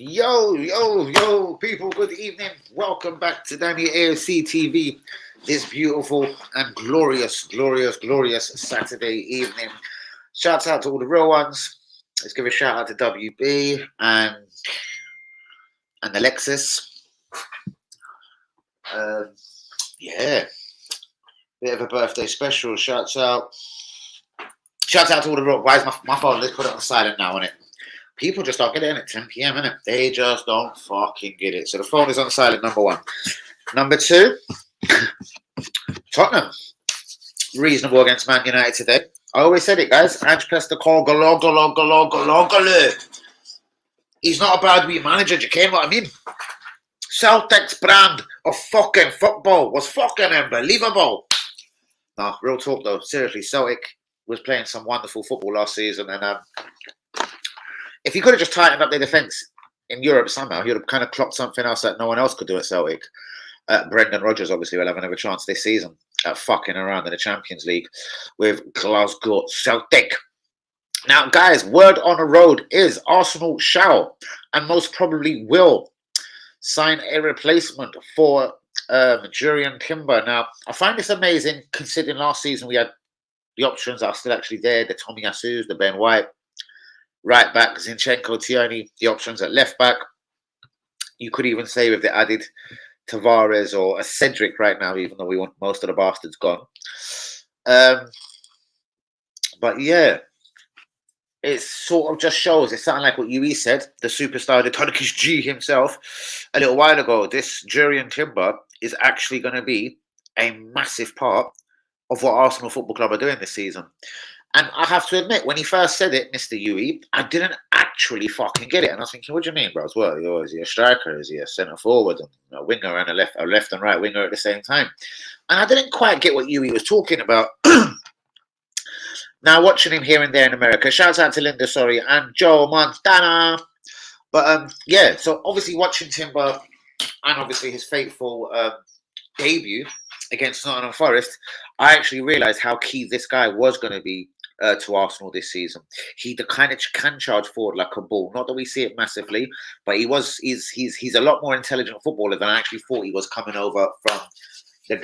Yo, people, good evening. Welcome back to Danny AFC TV this beautiful and glorious Saturday evening. Shouts out to all the real ones. Let's give a shout out to WB and Alexis. Yeah, bit of a birthday special. Shouts out to all the real. Why is my phone? Let's put it on silent now, innit? People just don't get it at 10 p.m., innit? They just don't fucking get it. So the phone is on silent, number one. Number two, Tottenham. Reasonable against Man United today. I always said it, guys. Ange Postecoglou. He's not a bad wee manager, do you care what I mean? Celtic's brand of fucking football was fucking unbelievable. No, real talk though. Seriously, Celtic was playing some wonderful football last season, and if he could have just tightened up their defence in Europe somehow, he would have kind of clocked something else that no one else could do at Celtic. Brendan Rodgers obviously will have another chance this season at fucking around in the Champions League with Glasgow Celtic. Now, guys, word on the road is Arsenal shall and most probably will sign a replacement for Jurriën Timber. Now, I find this amazing considering last season we had the options that are still actually there, the Tommy Asus, the Ben White, right back, Zinchenko, Tierney, the options at left back. You could even say if they added Tavares or a Cedric right now, even though we want most of the bastards gone. But yeah, it sort of just shows, it's something like what UE said, the superstar, the Turkish G himself, a little while ago. This Jurriën Timber is actually going to be a massive part of what Arsenal Football Club are doing this season. And I have to admit, when he first said it, Mr. UE, I didn't actually fucking get it. And I was thinking, what do you mean, bros? What, is he a striker? Is he a centre forward? And a winger and a left and right winger at the same time? And I didn't quite get what UE was talking about. Now, watching him here and there in America, shouts out to Linda, and Joe Montana. But yeah, so obviously watching Timber and obviously his fateful debut against Nottingham Forest, I actually realised how key this guy was going to be to Arsenal this season. He the kind of can charge forward like a bull. Not that we see it massively, but he's a lot more intelligent footballer than I actually thought he was coming over from the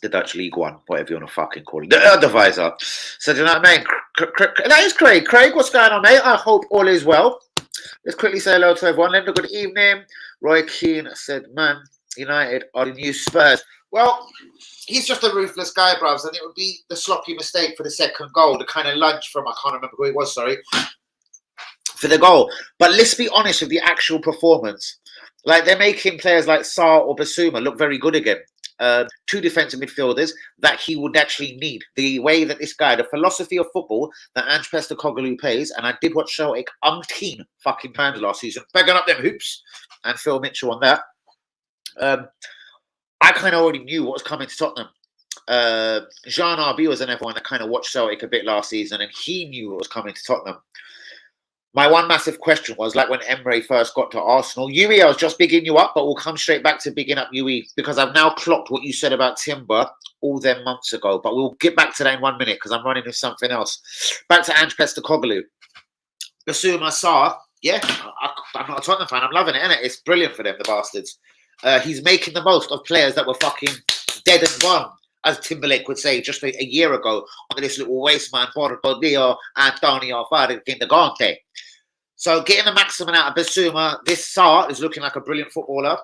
Dutch League One, whatever you want to fucking call it, the Eredivisie. So do you know what I mean? That is Craig. Craig, what's going on, mate? I hope all is well. Let's quickly say hello to everyone. Linda, good evening. Roy Keane said, "Man, United are the new Spurs." Well, he's just a ruthless guy, bros, and it would be the sloppy mistake for the second goal, the kind of lunge from, I can't remember who it was, for the goal. But let's be honest with the actual performance. Like, they're making players like Sarr or Basuma look very good again. Two defensive midfielders that he would actually need. The way that this guy, the philosophy of football that Ange Postecoglou plays, and I did watch Celtic umpteen fucking times last season, bagging up them hoops, and Phil Mitchell on that. I kind of already knew what was coming to Tottenham. Jean Arby was another one that kind of watched Celtic a bit last season, and he knew what was coming to Tottenham. My one massive question was, like when Emre first got to Arsenal, UE, I was just bigging you up, but we'll come straight back to bigging up UE because I've now clocked what you said about Timber all them months ago. But we'll get back to that in 1 minute because I'm running with something else. Back to Ange Postecoglou. Basuma Sarr, yeah, I'm not a Tottenham fan. I'm loving it, innit? It's brilliant for them, the bastards. He's making the most of players that were fucking dead and gone, as Timberlake would say just a year ago, on this little waste man, Portodio, Antonio Fardinagante. So getting the maximum out of Basuma, this Sarr is looking like a brilliant footballer.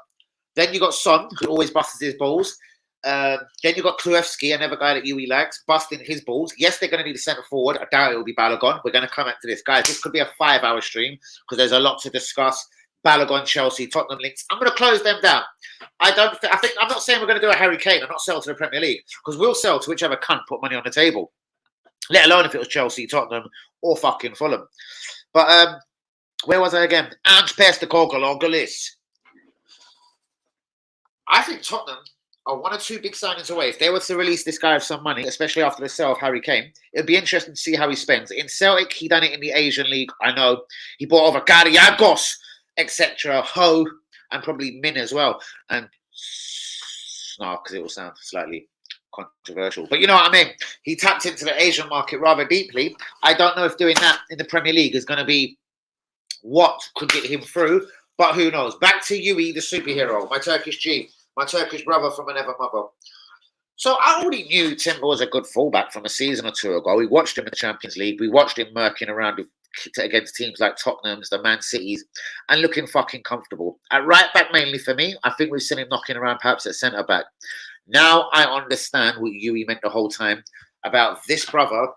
Then you got Son, who always busts his balls. Then you got Kluevski, another guy that UE likes, busting his balls. Yes, they're going to need a centre forward. I doubt it will be Balogun. We're going to come back to this, guys. This could be a 5-hour stream because there's a lot to discuss. Balogun, Chelsea, Tottenham links. I'm going to close them down. I'm not saying we're going to do a Harry Kane and not sell to the Premier League because we'll sell to whichever cunt put money on the table. Let alone if it was Chelsea, Tottenham, or fucking Fulham. But where was I again? Ange Postecoglou. I think Tottenham are one or two big signings away. If they were to release this guy with some money, especially after the sale of Harry Kane, it'd be interesting to see how he spends. In Celtic, he done it in the Asian League. I know. He bought over Kariakos, etc. Ho, and probably Min as well. And no, because it will sound slightly controversial. But you know what I mean? He tapped into the Asian market rather deeply. I don't know if doing that in the Premier League is going to be what could get him through, but who knows? Back to Yui, the superhero, my Turkish G, my Turkish brother from another mother. So I already knew Timber was a good fullback from a season or two ago. We watched him in the Champions League. We watched him murking around against teams like Tottenham's, the Man Cities, and looking fucking comfortable. At right back mainly for me, I think we've seen him knocking around perhaps at centre back. Now I understand what Yui meant the whole time about this brother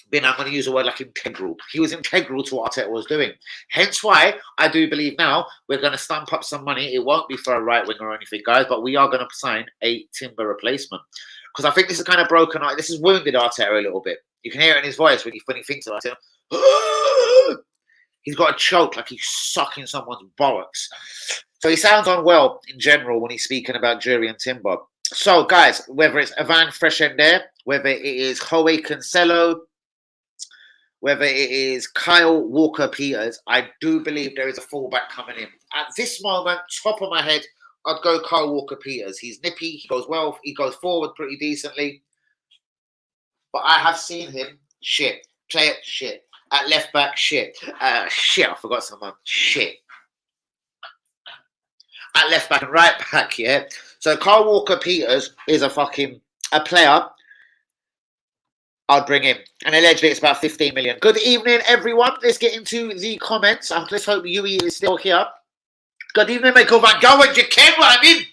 being, I'm going to use a word like integral. He was integral to what Arteta was doing. Hence why I do believe now we're going to stump up some money. It won't be for a right winger or anything, guys, but we are going to sign a Timber replacement. Because I think this is kind of broken. This has wounded Arteta a little bit. You can hear it in his voice when he thinks about it. He's got a choke like he's sucking someone's bollocks. So he sounds unwell in general when he's speaking about Jury and Timber. So, guys, whether it's Ivan Freshender, whether it is Hoe Cancelo, whether it is Kyle Walker-Peters, I do believe there is a fullback coming in. At this moment, top of my head, I'd go Kyle Walker-Peters. He's nippy, he goes well, he goes forward pretty decently. But I have seen him shit. Play it shit. At left back, shit. Shit, I forgot someone. Shit. At left back and right back, yeah. So Kyle Walker-Peters is a player I'd bring in. And allegedly it's about 15 million. Good evening, everyone. Let's get into the comments. Let's hope Yui is still here. Good evening, Michael Van Gogh. You can what I mean.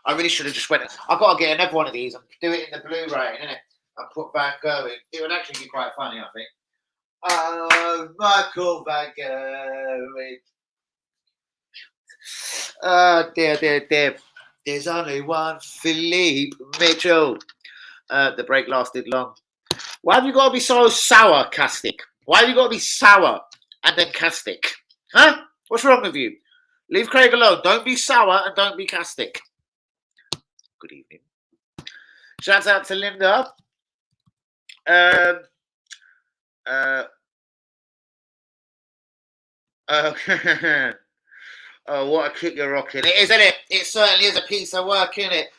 I really should have just went. I've got to get another one of these and do it in the blue writing, innit? And put Van Gogh in. It would actually be quite funny, I think. Oh, Michael Van Gogh. Oh, dear. There's only one Philippe Mitchell. The break lasted long. Why have you got to be so sour, Castic? Why have you got to be sour and then Castic? Huh? What's wrong with you? Leave Craig alone. Don't be sour and don't be Castic. Good evening. Shouts out to Linda. Oh, what a kick you're rocking. It is, isn't it? It certainly is a piece of work, isn't it?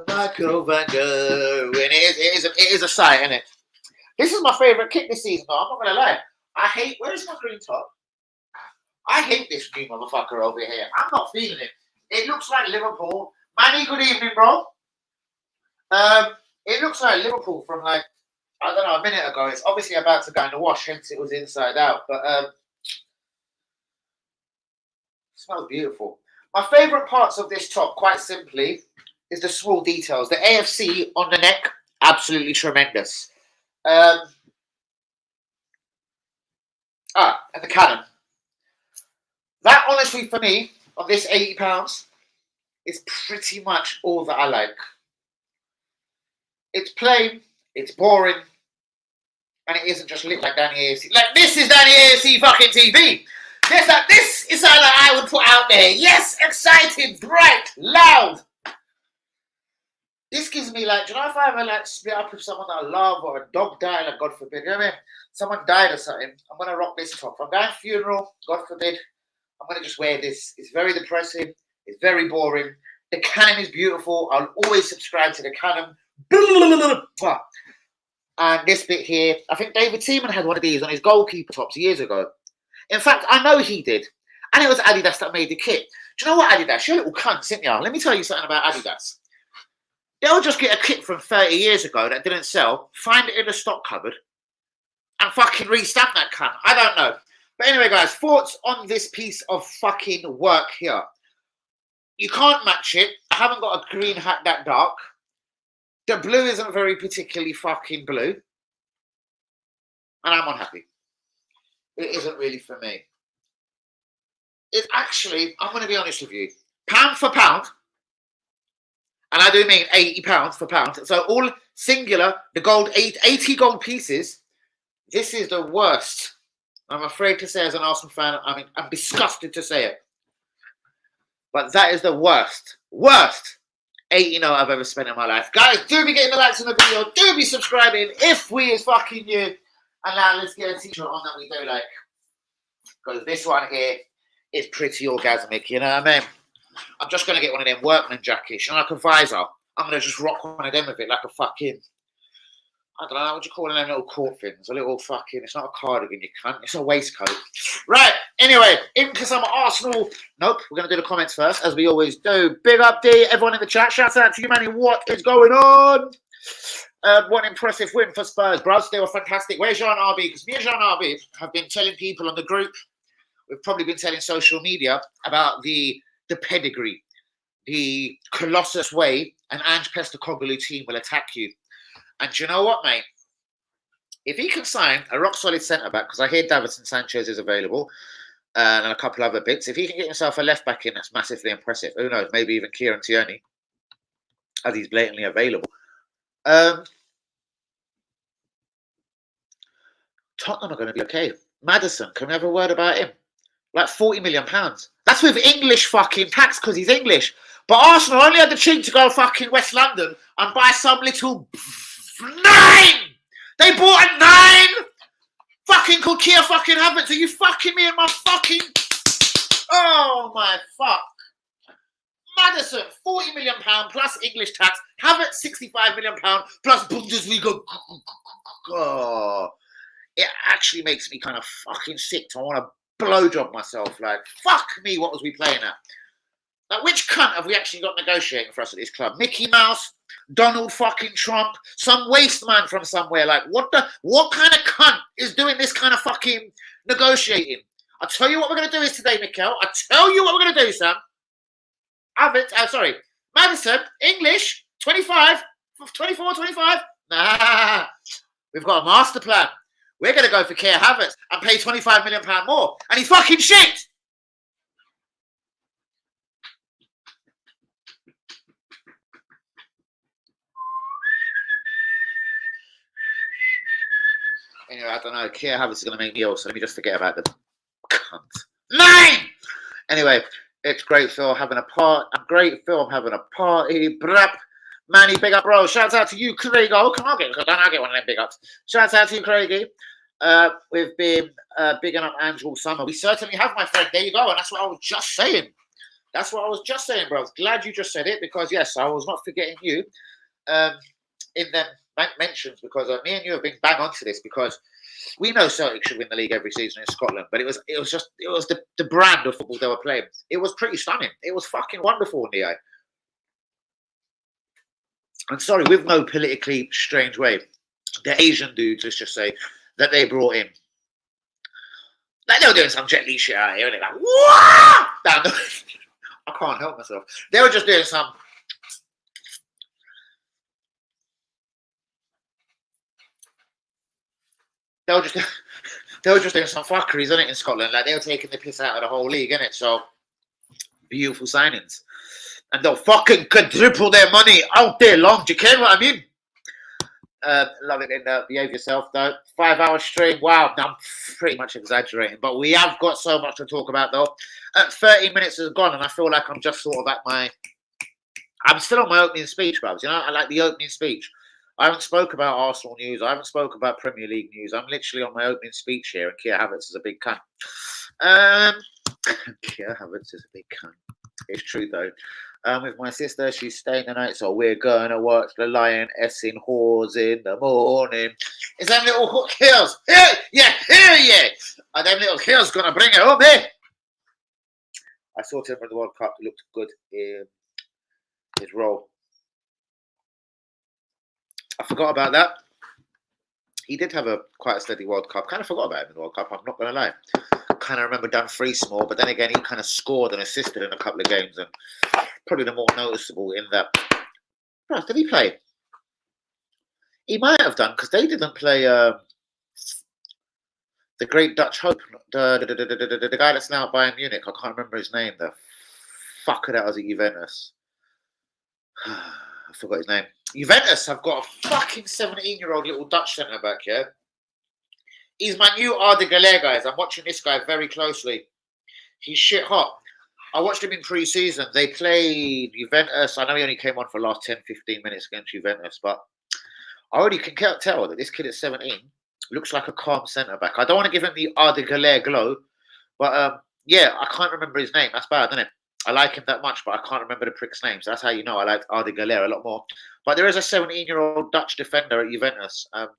Michael Van Gogh. And it is a sight, isn't it? This is my favourite kick this season, though. I'm not going to lie. I hate... Where's my green top? I hate this green motherfucker over here. I'm not feeling it. It looks like Liverpool. Manny, good evening, bro. It looks like Liverpool from, like, I don't know, a minute ago. It's obviously about to go in the wash, hence it was inside out. But, smells beautiful. My favourite parts of this top, quite simply, is the small details. The AFC on the neck, absolutely tremendous. And the cannon. That, honestly, for me, on this £80, is pretty much all that I like. It's plain, it's boring, and it isn't just lit like Danny AFC. Like, this is Danny AFC fucking TV. This is all that I would put out there. Yes, excited, bright, loud. This gives me, like, do you know if I ever, like, split up with someone that I love or a dog died, like, God forbid, you know what I mean? Someone died or something, I'm going to rock this top. If I'm going to funeral, God forbid, I'm going to just wear this. It's very depressing. It's very boring. The cannon is beautiful. I'll always subscribe to the cannon. And this bit here, I think David Seaman had one of these on his goalkeeper tops years ago. In fact, I know he did. And it was Adidas that made the kit. Do you know what, Adidas? You're little cunts, aren't you? Let me tell you something about Adidas. They'll just get a kit from 30 years ago that didn't sell, find it in the stock cupboard, and fucking restamp that cunt. I don't know. But anyway, guys, thoughts on this piece of fucking work here. You can't match it. I haven't got a green hat that dark. The blue isn't very particularly fucking blue. And I'm unhappy. It isn't really for me. It's actually, I'm going to be honest with you, pound for pound, and I do mean £80 for pound, so all singular, the gold, 80 gold pieces, this is the worst. I'm afraid to say as an Arsenal fan, I mean, I'm disgusted to say it. But that is the worst 80 note I've ever spent in my life. Guys, do be getting the likes on the video, do be subscribing if we is fucking new. And now let's get a t-shirt on that we do like. Because this one here is pretty orgasmic, you know what I mean? I'm just going to get one of them workman jackets, you know, like a visor. I'm going to just rock one of them with it like a fucking, I don't know, what do you call them little court things? A little fucking, it's not a cardigan, you cunt. It's a waistcoat. Right. Anyway, into some Arsenal. Nope, we're going to do the comments first, as we always do. Big up, D. Everyone in the chat. Shouts out to you, Manny. What is going on? What an impressive win for Spurs, bros. They were fantastic. Where's Jean RB? Because me and Jean RB have been telling people on the group, we've probably been telling social media about the pedigree, the Colossus way an Ange Postecoglou team will attack you. And do you know what, mate? If he can sign a rock-solid centre-back, because I hear Davinson Sanchez is available, and a couple other bits, if he can get himself a left-back in, that's massively impressive. Who knows? Maybe even Kieran Tierney, as he's blatantly available. Tottenham are going to be okay. Maddison, can we have a word about him? Like £40 million. That's with English fucking tax because he's English. But Arsenal only had the cheek to go fucking West London and buy some little 9! They bought a 9! Fucking called Kia fucking Havertz. Are you fucking me in my fucking... Oh my fuck. Maddison, £40 million plus English tax. Havertz, £65 million plus Bundesliga. Oh, it actually makes me kind of fucking sick. I want to blowjob myself. Like, fuck me, what was we playing at? Like, which cunt have we actually got negotiating for us at this club? Mickey Mouse, Donald fucking Trump, some waste man from somewhere. Like, what kind of cunt is doing this kind of fucking negotiating? I'll tell you what we're going to do is today, Mikkel. I'll tell you what we're going to do, Sam. Maddison, English, 25, 24, 25. Nah, we've got a master plan. We're going to go for Kia Havertz and pay £25 million more. And he's fucking shit. Anyway, I don't know. Kia Havertz is going to make me ill, so let me just forget about the cunt. 9! Anyway, it's great Phil having a part. I'm great Phil having a party. Brap. Manny, big up, bro. Shouts out to you, Craig. Oh, come on, I get one of them big ups. Shouts out to you, Craigie. We've been bigging up Andrew Summer. We certainly have, my friend. There you go. And that's what I was just saying. That's what I was just saying, bro. Glad you just said it because, yes, I was not forgetting you in them mentions because me and you have been bang onto this because we know Celtic should win the league every season in Scotland, but it was the brand of football they were playing. It was pretty stunning. It was fucking wonderful in the eye. I'm sorry, with no politically strange way, the Asian dudes, let's just say, that they brought in, like they were doing some Jet Li shit out here, and they're like, what? I can't help myself. They were just doing some. They were just doing some fuckeries, isn't it, in Scotland? Like they were taking the piss out of the whole league, innit? So beautiful signings. And they'll fucking quadruple their money out there long. Do you care what I mean? Love it in Behave Yourself, though. 5 hour stream. Wow, I'm pretty much exaggerating. But we have got so much to talk about, though. 30 minutes has gone, and I feel like I'm just sort of at my... I'm still on my opening speech, bruvs. You know, I like the opening speech. I haven't spoke about Arsenal news. I haven't spoke about Premier League news. I'm literally on my opening speech here, and Kia Havertz is a big cunt. Kia Havertz is a big cunt. It's true, though. With my sister, she's staying the night, so we're going to watch the Lioness in Whores in the morning. Is them little hills? Yeah. Are them little hills going to bring it up here? I saw him in the World Cup. He looked good in his role. I forgot about that. He did have quite a steady World Cup. Kind of forgot about him in the World Cup, I'm not going to lie. Kind of remember Dumfries more, but then again, he kind of scored and assisted in a couple of games, and probably the more noticeable in that. Right, did he play? He might have done because they didn't play the great Dutch hope, the guy that's now at Bayern Munich. I can't remember his name. The fucker that was at Juventus. I forgot his name. Juventus have got a fucking 17-year-old little Dutch centre back here. He's my new Arda Güler, guys. I'm watching this guy very closely. He's shit hot. I watched him in pre-season. They played Juventus. I know he only came on for the last 10, 15 minutes against Juventus, but I already can tell that this kid at 17 looks like a calm centre-back. I don't want to give him the Arda Güler glow, but yeah, I can't remember his name. That's bad, isn't it? I like him that much, but I can't remember the prick's name. So that's how you know I like Arda Güler a lot more. But there is a 17-year-old Dutch defender at Juventus. And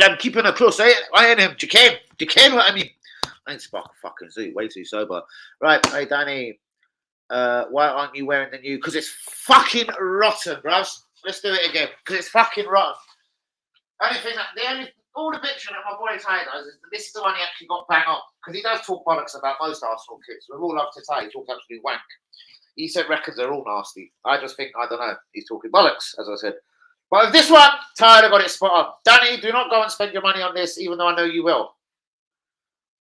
I'm keeping a close eye on him. Do you care what I mean? I need to spark a fucking zoo. Way too sober. Right, hey Danny. Why aren't you wearing the new? Because it's fucking rotten, bruv. Let's do it again. Because it's fucking rotten. All the bitching that my boy Ty does is this is the one he actually got bang on. Because he does talk bollocks about most Arsenal kits. We've all loved to Ty. He talks absolute wank. He said records are all nasty. I just think, I don't know. He's talking bollocks, as I said. But with this one, Ty got it spot on. Danny, do not go and spend your money on this, even though I know you will.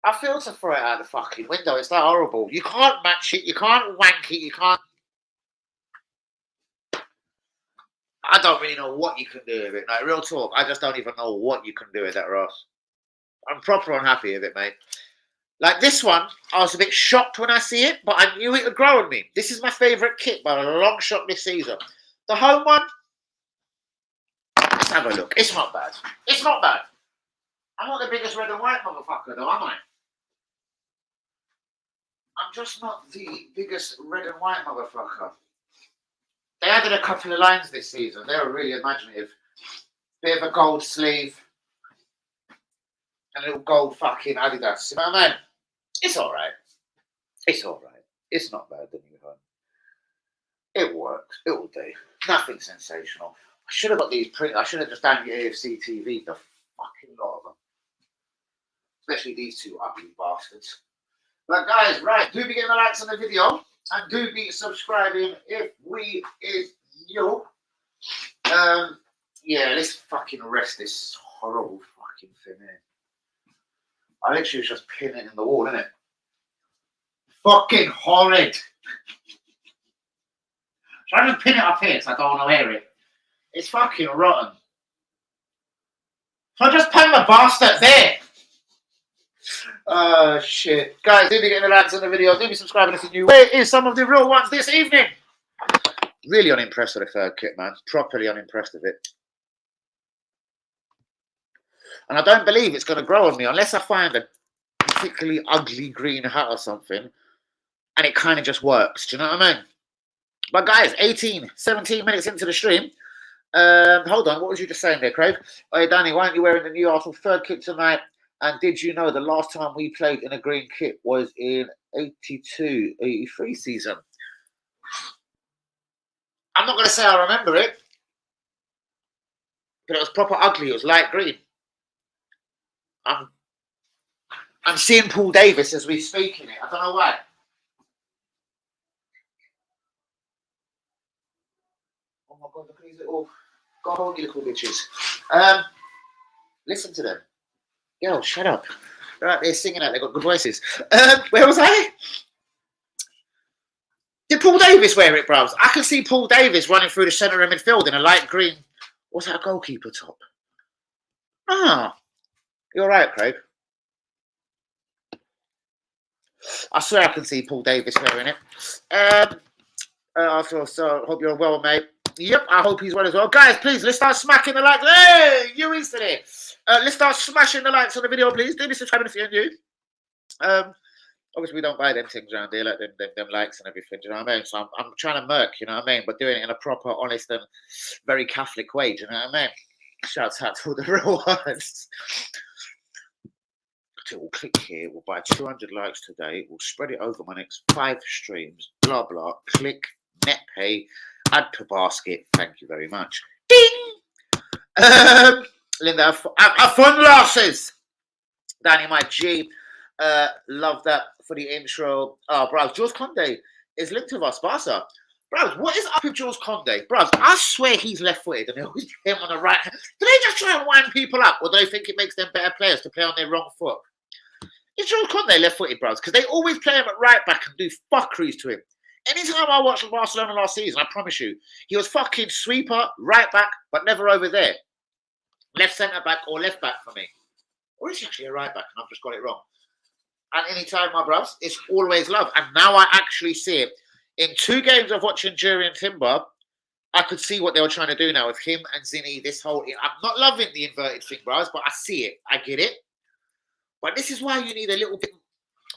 I feel to throw it out the fucking window. It's that horrible. You can't match it. You can't wank it. You can't. I don't really know what you can do with it. Like, real talk. I just don't even know what you can do with that, Ross. I'm proper unhappy with it, mate. Like this one, I was a bit shocked when I see it, but I knew it would grow on me. This is my favourite kit by a long shot this season. The home one, let's have a look. It's not bad. It's not bad. I'm not the biggest red and white motherfucker, though, am I? I'm just not the biggest red and white motherfucker. They added a couple of lines this season. They were really imaginative. Bit of a gold sleeve. And a little gold fucking Adidas. You know what I mean? It's alright. It's alright. It's not bad, the new home. It works. It will do. Nothing sensational. I should have got these printed. I should have just done the AFC TV, the fucking lot of them. Especially these two ugly bastards. But guys, right, do be getting the likes on the video. And do be subscribing if we is new. Yeah, let's fucking arrest this horrible fucking thing here. I literally was just pinning it in the wall, innit? Fucking horrid. So I just pin it up here so I don't want to hear it. It's fucking rotten. So I just pin the bastard there. Shit. Guys, do be getting the likes on the video. Do be subscribing if you're new. Where is some of the real ones this evening? Really unimpressed with the third kit, man. Properly unimpressed with it. And I don't believe it's going to grow on me unless I find a particularly ugly green hat or something. And it kind of just works. Do you know what I mean? But guys, 17 minutes into the stream. Hold on. What was you just saying there, Craig? Hey, Danny, why aren't you wearing the new Arsenal third kit tonight? And did you know the last time we played in a green kit was in 82-83 season? I'm not going to say I remember it. But it was proper ugly. It was light green. I'm seeing Paul Davis as we speak in it. I don't know why. Oh my God, look at these little, go hold you little bitches. Listen to them. Yo, shut up. They're out there singing out, they've got good voices. Where was I? Did Paul Davis wear it, bros? I can see Paul Davis running through the centre of midfield in a light green. What's that, a goalkeeper top? Ah. You're right, Craig. I swear I can see Paul Davis wearing it. So hope you're well, mate. Yep, I hope he's well as well. Guys, please, let's start smacking the likes. Hey, you is today. Let's start smashing the likes on the video, please. Do be subscribing if you're new. Obviously, we don't buy them things around here, like them likes and everything. Do you know what I mean? So I'm trying to murk, you know what I mean? But doing it in a proper, honest, and very Catholic way. Do you know what I mean? Shouts out to all the real ones. It will click here. We'll buy 200 likes today. We'll spread it over my next 5 streams. Blah blah. Click. Net pay. Add to basket. Thank you very much. Ding. Linda, fun losses. Danny, my G. Love that for the intro. Oh, bro, Jules Conde is linked with us, Barca. Bro, what is up with Jules Conde? Bro, I swear he's left-footed and they always hit him on the right hand. Do they just try and wind people up, or do they think it makes them better players to play on their wrong foot? Is Jules Conde left-footed, bros? Because they always play him at right back and do fuckeries to him. Anytime I watched Barcelona last season, I promise you, he was fucking sweeper, right back, but never over there. Left centre back or left back for me. Or is he actually a right back and I've just got it wrong? And anytime, my bros, it's always love. And now I actually see it. In 2 games of watching Jury and Timber, I could see what they were trying to do now with him and Zinny, this whole... I'm not loving the inverted thing, bros, but I see it. I get it. But this is why you need a little bit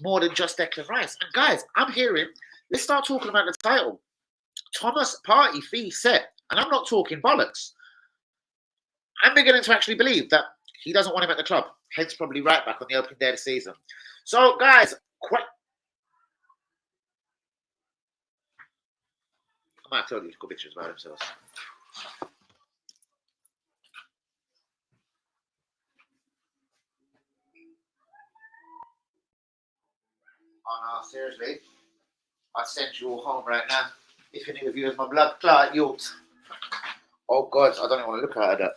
more than just Declan Rice. And guys, I'm hearing... Let's start talking about the title. Thomas Partey fee set. And I'm not talking bollocks. I'm beginning to actually believe that he doesn't want him at the club. Hence probably right back on the opening day of the season. So, guys, I might tell you good pictures about themselves. Oh no, seriously. I'd send you all home right now. If any of you is my blood clot, youth. Oh God, I don't even want to look at that.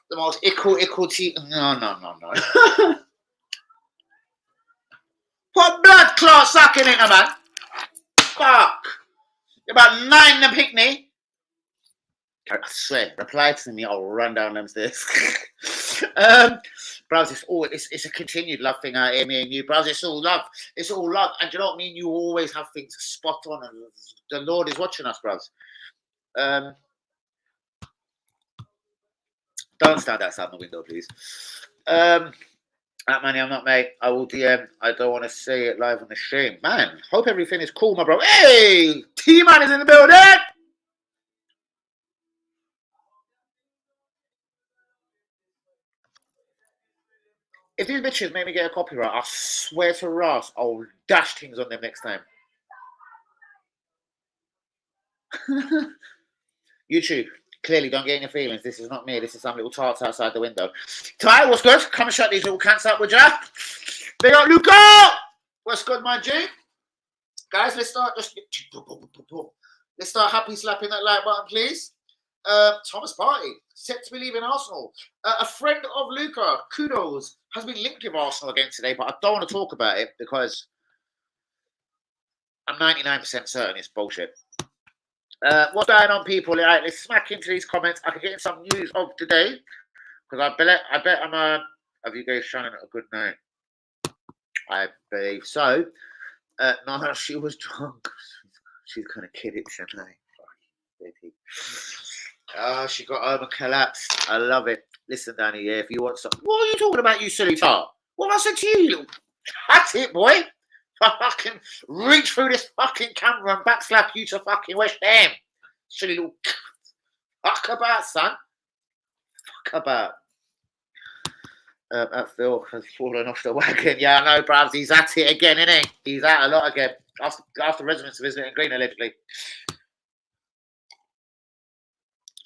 The most ickle tea. No. Put blood clot sucking in it, man. Fuck. You're about 9 in the picnic. I swear, reply to me, I'll run down them stairs. Bros, it's a continued love thing out here, me and you, bros. It's all love. It's all love. And you know what I mean? You always have things spot on, and the Lord is watching us, bros. Don't stand outside the window, please. Manny, I'm not, mate. I will DM. I don't want to say it live on the stream. Man, hope everything is cool, my bro. Hey! T-Man is in the building! If these bitches make me get a copyright, I swear to Ross, I'll dash things on them next time. YouTube, clearly don't get in your feelings. This is not me. This is some little tarts outside the window. Ty, what's good? Come and shut these little cunts up, would ya? Big up, Luca! What's good, my G? Guys, let's start happy slapping that like button, please. Thomas Partey, set to be leaving Arsenal. A friend of Luca, kudos, has been linked with Arsenal again today, but I don't want to talk about it because I'm 99% certain it's bullshit. What's going on, people? Right, let's smack into these comments. I can get in some news of today because I bet I'm have you guys shining a good night? I believe so. No, she was drunk. She's gonna kid it tonight. She got home and collapsed. I love it. Listen, Danny, yeah, if you want something. What are you talking about, you silly tart? What have I said to you, little? That's it, boy. I fucking reach through this fucking camera and backslap you to fucking West Ham. Silly little. Fuck about, son. Fuck about. That Phil has fallen off the wagon. Yeah, I know, bruv. He's at it again, isn't he? He's at a lot again. After residents visiting Green, allegedly.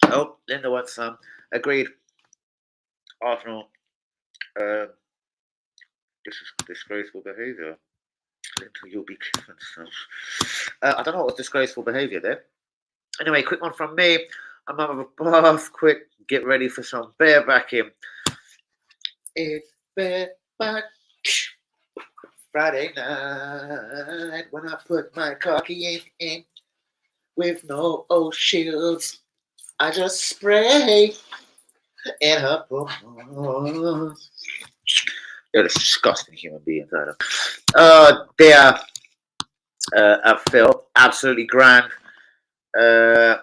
Oh, Linda wants some. Agreed. Arsenal. This is disgraceful behaviour. Linda, you'll be given some. I don't know what was disgraceful behaviour there. Anyway, quick one from me. I'm out of a bath. Quick, get ready for some bear backing. It's bear back. Friday night when I put my cocky in with no old shields. I just spray in her bum. You're a disgusting human being, Tyler. Oh, dear. Phil, absolutely grand.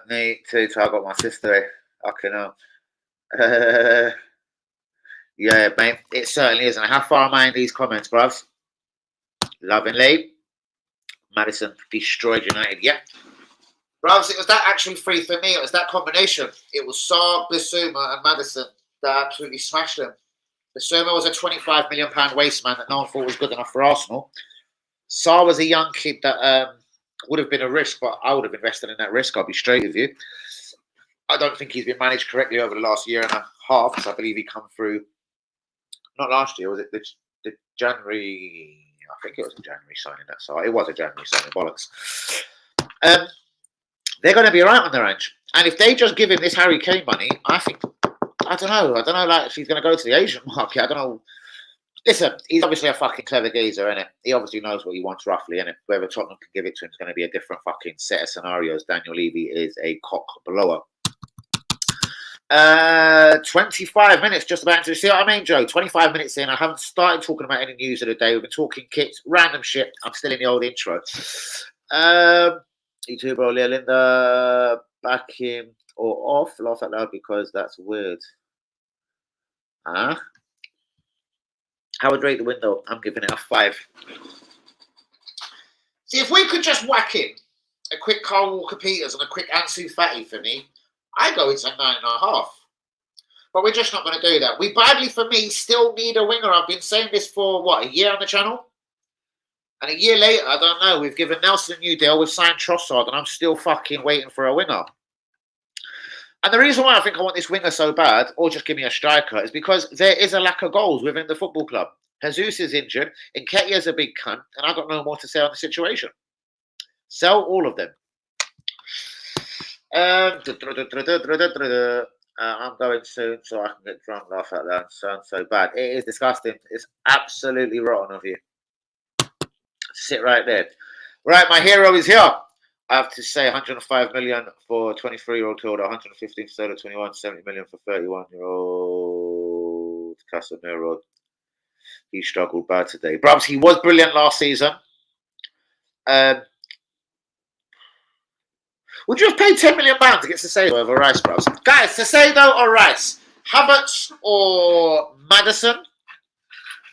Me too. So I got my sister. Fucking hell. Yeah, mate. It certainly isn't. How far am I in these comments, bruvs? Lovingly. Maddison destroyed United. Yeah. Bruvs, it was that actually free for me. It was that combination. It was Saar, Bissouma, and Maddison that absolutely smashed them. Bissouma was a £25 million waste man that no one thought was good enough for Arsenal. Saar was a young kid that would have been a risk, but I would have invested in that risk. I'll be straight with you. I don't think he's been managed correctly over the last year and a half. Because I believe he come through. Not last year, was it? The January. I think it was a January signing. That Saar. It was a January signing. Bollocks. They're going to be all right on their own. And if they just give him this Harry Kane money, I don't know. Like, if he's going to go to the Asian market. I don't know. Listen, he's obviously a fucking clever geezer, innit? He obviously knows what he wants roughly, innit? Whoever Tottenham can give it to him is going to be a different fucking set of scenarios. Daniel Levy is a cock blower. 25 minutes just about to see what I mean, Joe. 25 minutes in. I haven't started talking about any news of the day. We've been talking kits, random shit. I'm still in the old intro. YouTube, bro, Linda, back him or off. Laugh out loud because that's weird. Huh? How would rate the window? I'm giving it a 5. See, if we could just whack in a quick Carl Walker-Peters and a quick Ansu Fati for me, I go into a 9.5. But we're just not going to do that. We badly, for me, still need a winger. I've been saying this for, what, a year on the channel? And a year later, I don't know, we've given Nelson a new deal, we've signed Trossard, and I'm still fucking waiting for a winger. And the reason why I think I want this winger so bad, or just give me a striker, is because there is a lack of goals within the football club. Jesus is injured, Nketiah's a big cunt, and I've got no more to say on the situation. Sell all of them. I'm going soon so I can get drunk, laugh at that, and sound so bad. It is disgusting. It's absolutely rotten of you. Sit right there. Right, my hero is here. I have to say 105 million for 23-year-old Tilda, 115 for Soda 21, 70 million for 31-year-old Casemiro. He struggled bad today. Brubs, he was brilliant last season. Would you have paid £10 million to get Sissoko over Rice, Brubs? Guys, Sissoko or Rice? Havertz or Maddison?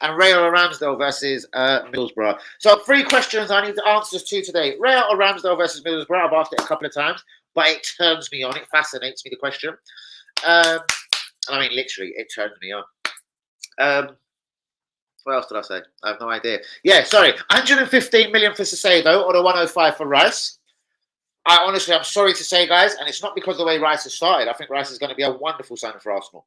And Real or Ramsdale versus Middlesbrough. So 3 questions I need the answers to today. Real or Ramsdale versus Middlesbrough. I've asked it a couple of times, but it turns me on. It fascinates me, the question. I mean, literally, it turns me on. What else did I say? I have no idea. Yeah, sorry. 115 million for Sissoko or the 105 for Rice. I'm sorry to say, guys, and it's not because of the way Rice has started. I think Rice is going to be a wonderful signing for Arsenal.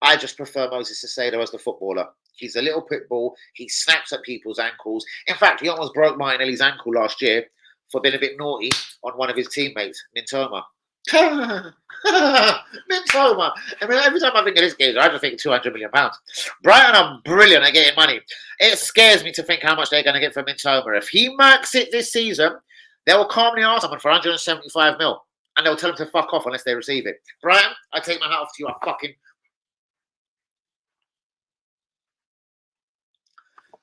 I just prefer Moses Sissoko as the footballer. He's a little pit bull. He snaps at people's ankles. In fact, he almost broke Martinelli's ankle last year for being a bit naughty on one of his teammates, Mintoma. Mintoma. I mean, every time I think of this game, I just think £200 million. Brighton are brilliant at getting money. It scares me to think how much they're going to get for Mintoma. If he marks it this season, they will calmly ask someone for 175 mil, and they'll tell him to fuck off unless they receive it. Brighton, I take my hat off to you. I fucking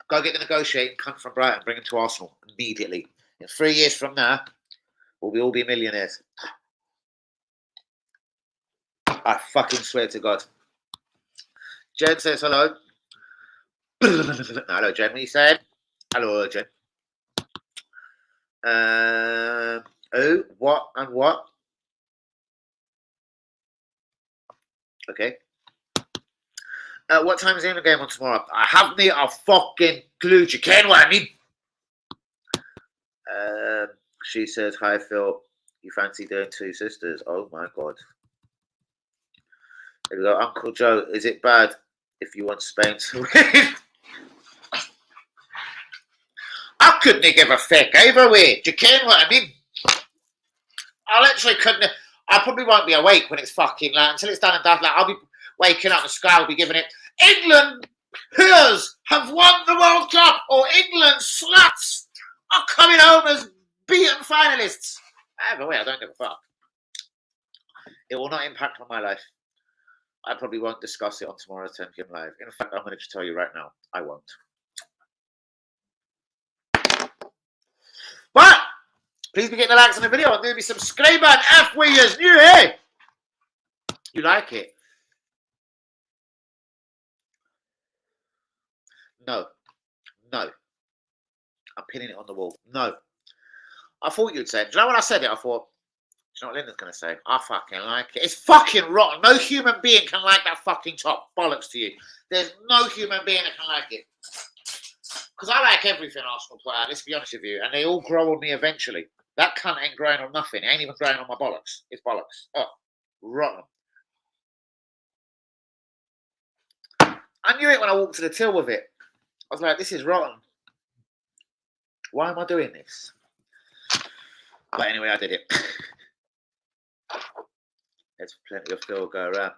go get the negotiating cunt from Brighton, bring him to Arsenal immediately. In 3 years from now, we'll all be millionaires. I fucking swear to God. Jen says hello. Hello, Jen. What are you saying? Hello, Jen. Oh, what and what? Okay. What time is the game on tomorrow? I haven't a fucking clue. You can what I mean. She says, hi Phil. You fancy doing 2 sisters? Oh my God. There we go. Uncle Joe, is it bad if you want Spain to win? I couldn't give a fuck either way. Do you care what I mean? I literally couldn't. I probably won't be awake when it's fucking like until it's done and done. Like I'll be waking up, the sky will be giving it. England Who's have won the World Cup, or England sluts are coming home as beaten finalists. Either way, I don't give a fuck. It will not impact on my life. I probably won't discuss it on tomorrow's 10 p.m. live. In fact, I'm going to just tell you right now, I won't. But please be getting the likes on the video and do me subscribe and F we is new, hey? You like it? No. No. I'm pinning it on the wall. No. I thought you'd say it. Do you know when I said it, I thought, do you know what Linda's going to say? I fucking like it. It's fucking rotten. No human being can like that fucking top. Bollocks to you. There's no human being that can like it. Because I like everything Arsenal put out, let's be honest with you. And they all grow on me eventually. That cunt ain't growing on nothing. It ain't even growing on my bollocks. It's bollocks. Oh, rotten. I knew it when I walked to the till with it. I was like, this is rotten. Why am I doing this? But anyway, I did it. There's plenty of Phil go around.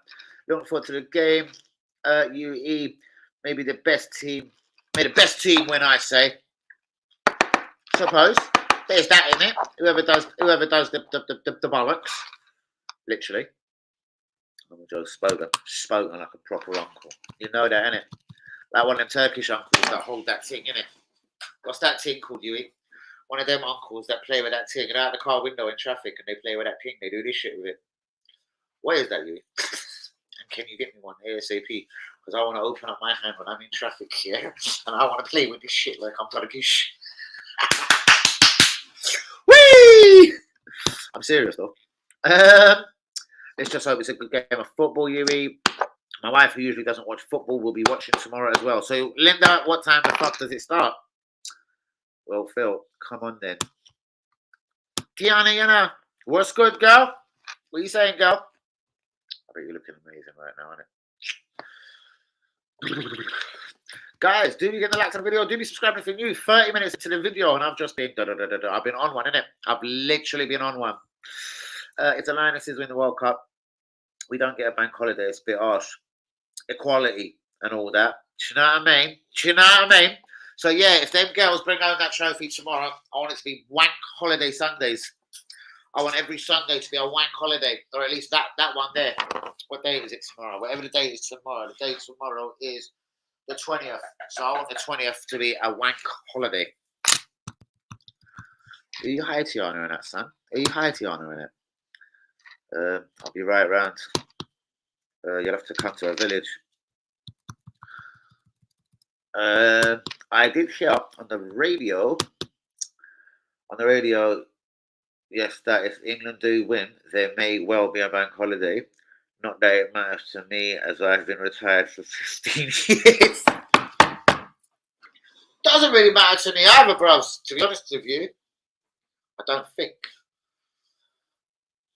Looking forward to the game. UE, maybe the best team. May the best team win, I say. Suppose. There's that in it. Whoever does the bollocks. Literally. I'm Joe spoken like a proper uncle. You know that, innit? Like one of them Turkish uncles that hold that thing, innit? What's that thing called, Huey? One of them uncles that play with that thing. Get out the car window in traffic and they play with that thing. They do this shit with it. What is that, Huey? And can you get me one ASAP? Because I want to open up my hand when I'm in traffic here. And I want to play with this shit like I'm Turkish. Whee! I'm serious, though. Let's just hope it's a good game of football, Huey. My wife, who usually doesn't watch football, will be watching tomorrow as well. So, Linda, what time the fuck does it start? Well, Phil, come on then. Tiana, you know, what's good, girl? What are you saying, girl? I bet you're looking amazing right now, innit? Guys, do be getting the likes on the video. Do be subscribing if you're new. 30 minutes into the video, and I've just been I've been on one, innit? I've literally been on one. If the Lionesses win the World Cup, we don't get a bank holiday. It's a bit harsh. Equality and all that. Do you know what I mean? Do you know what I mean? So yeah, if them girls bring home that trophy tomorrow, I want it to be wank holiday Sundays. I want every Sunday to be a wank holiday, or at least that one there. What day is it tomorrow? Whatever the date is tomorrow. The date tomorrow is the 20th. So I want the 20th to be a wank holiday. Are you high Tiana in that, son? Are you high Tiana in it? I'll be right round. You'll have to come to a village. I did hear on the radio, yes, that if England do win, there may well be a bank holiday. Not that it matters to me, as I've been retired for 15 years. Doesn't really matter to me either, bros. To be honest with you, I don't think.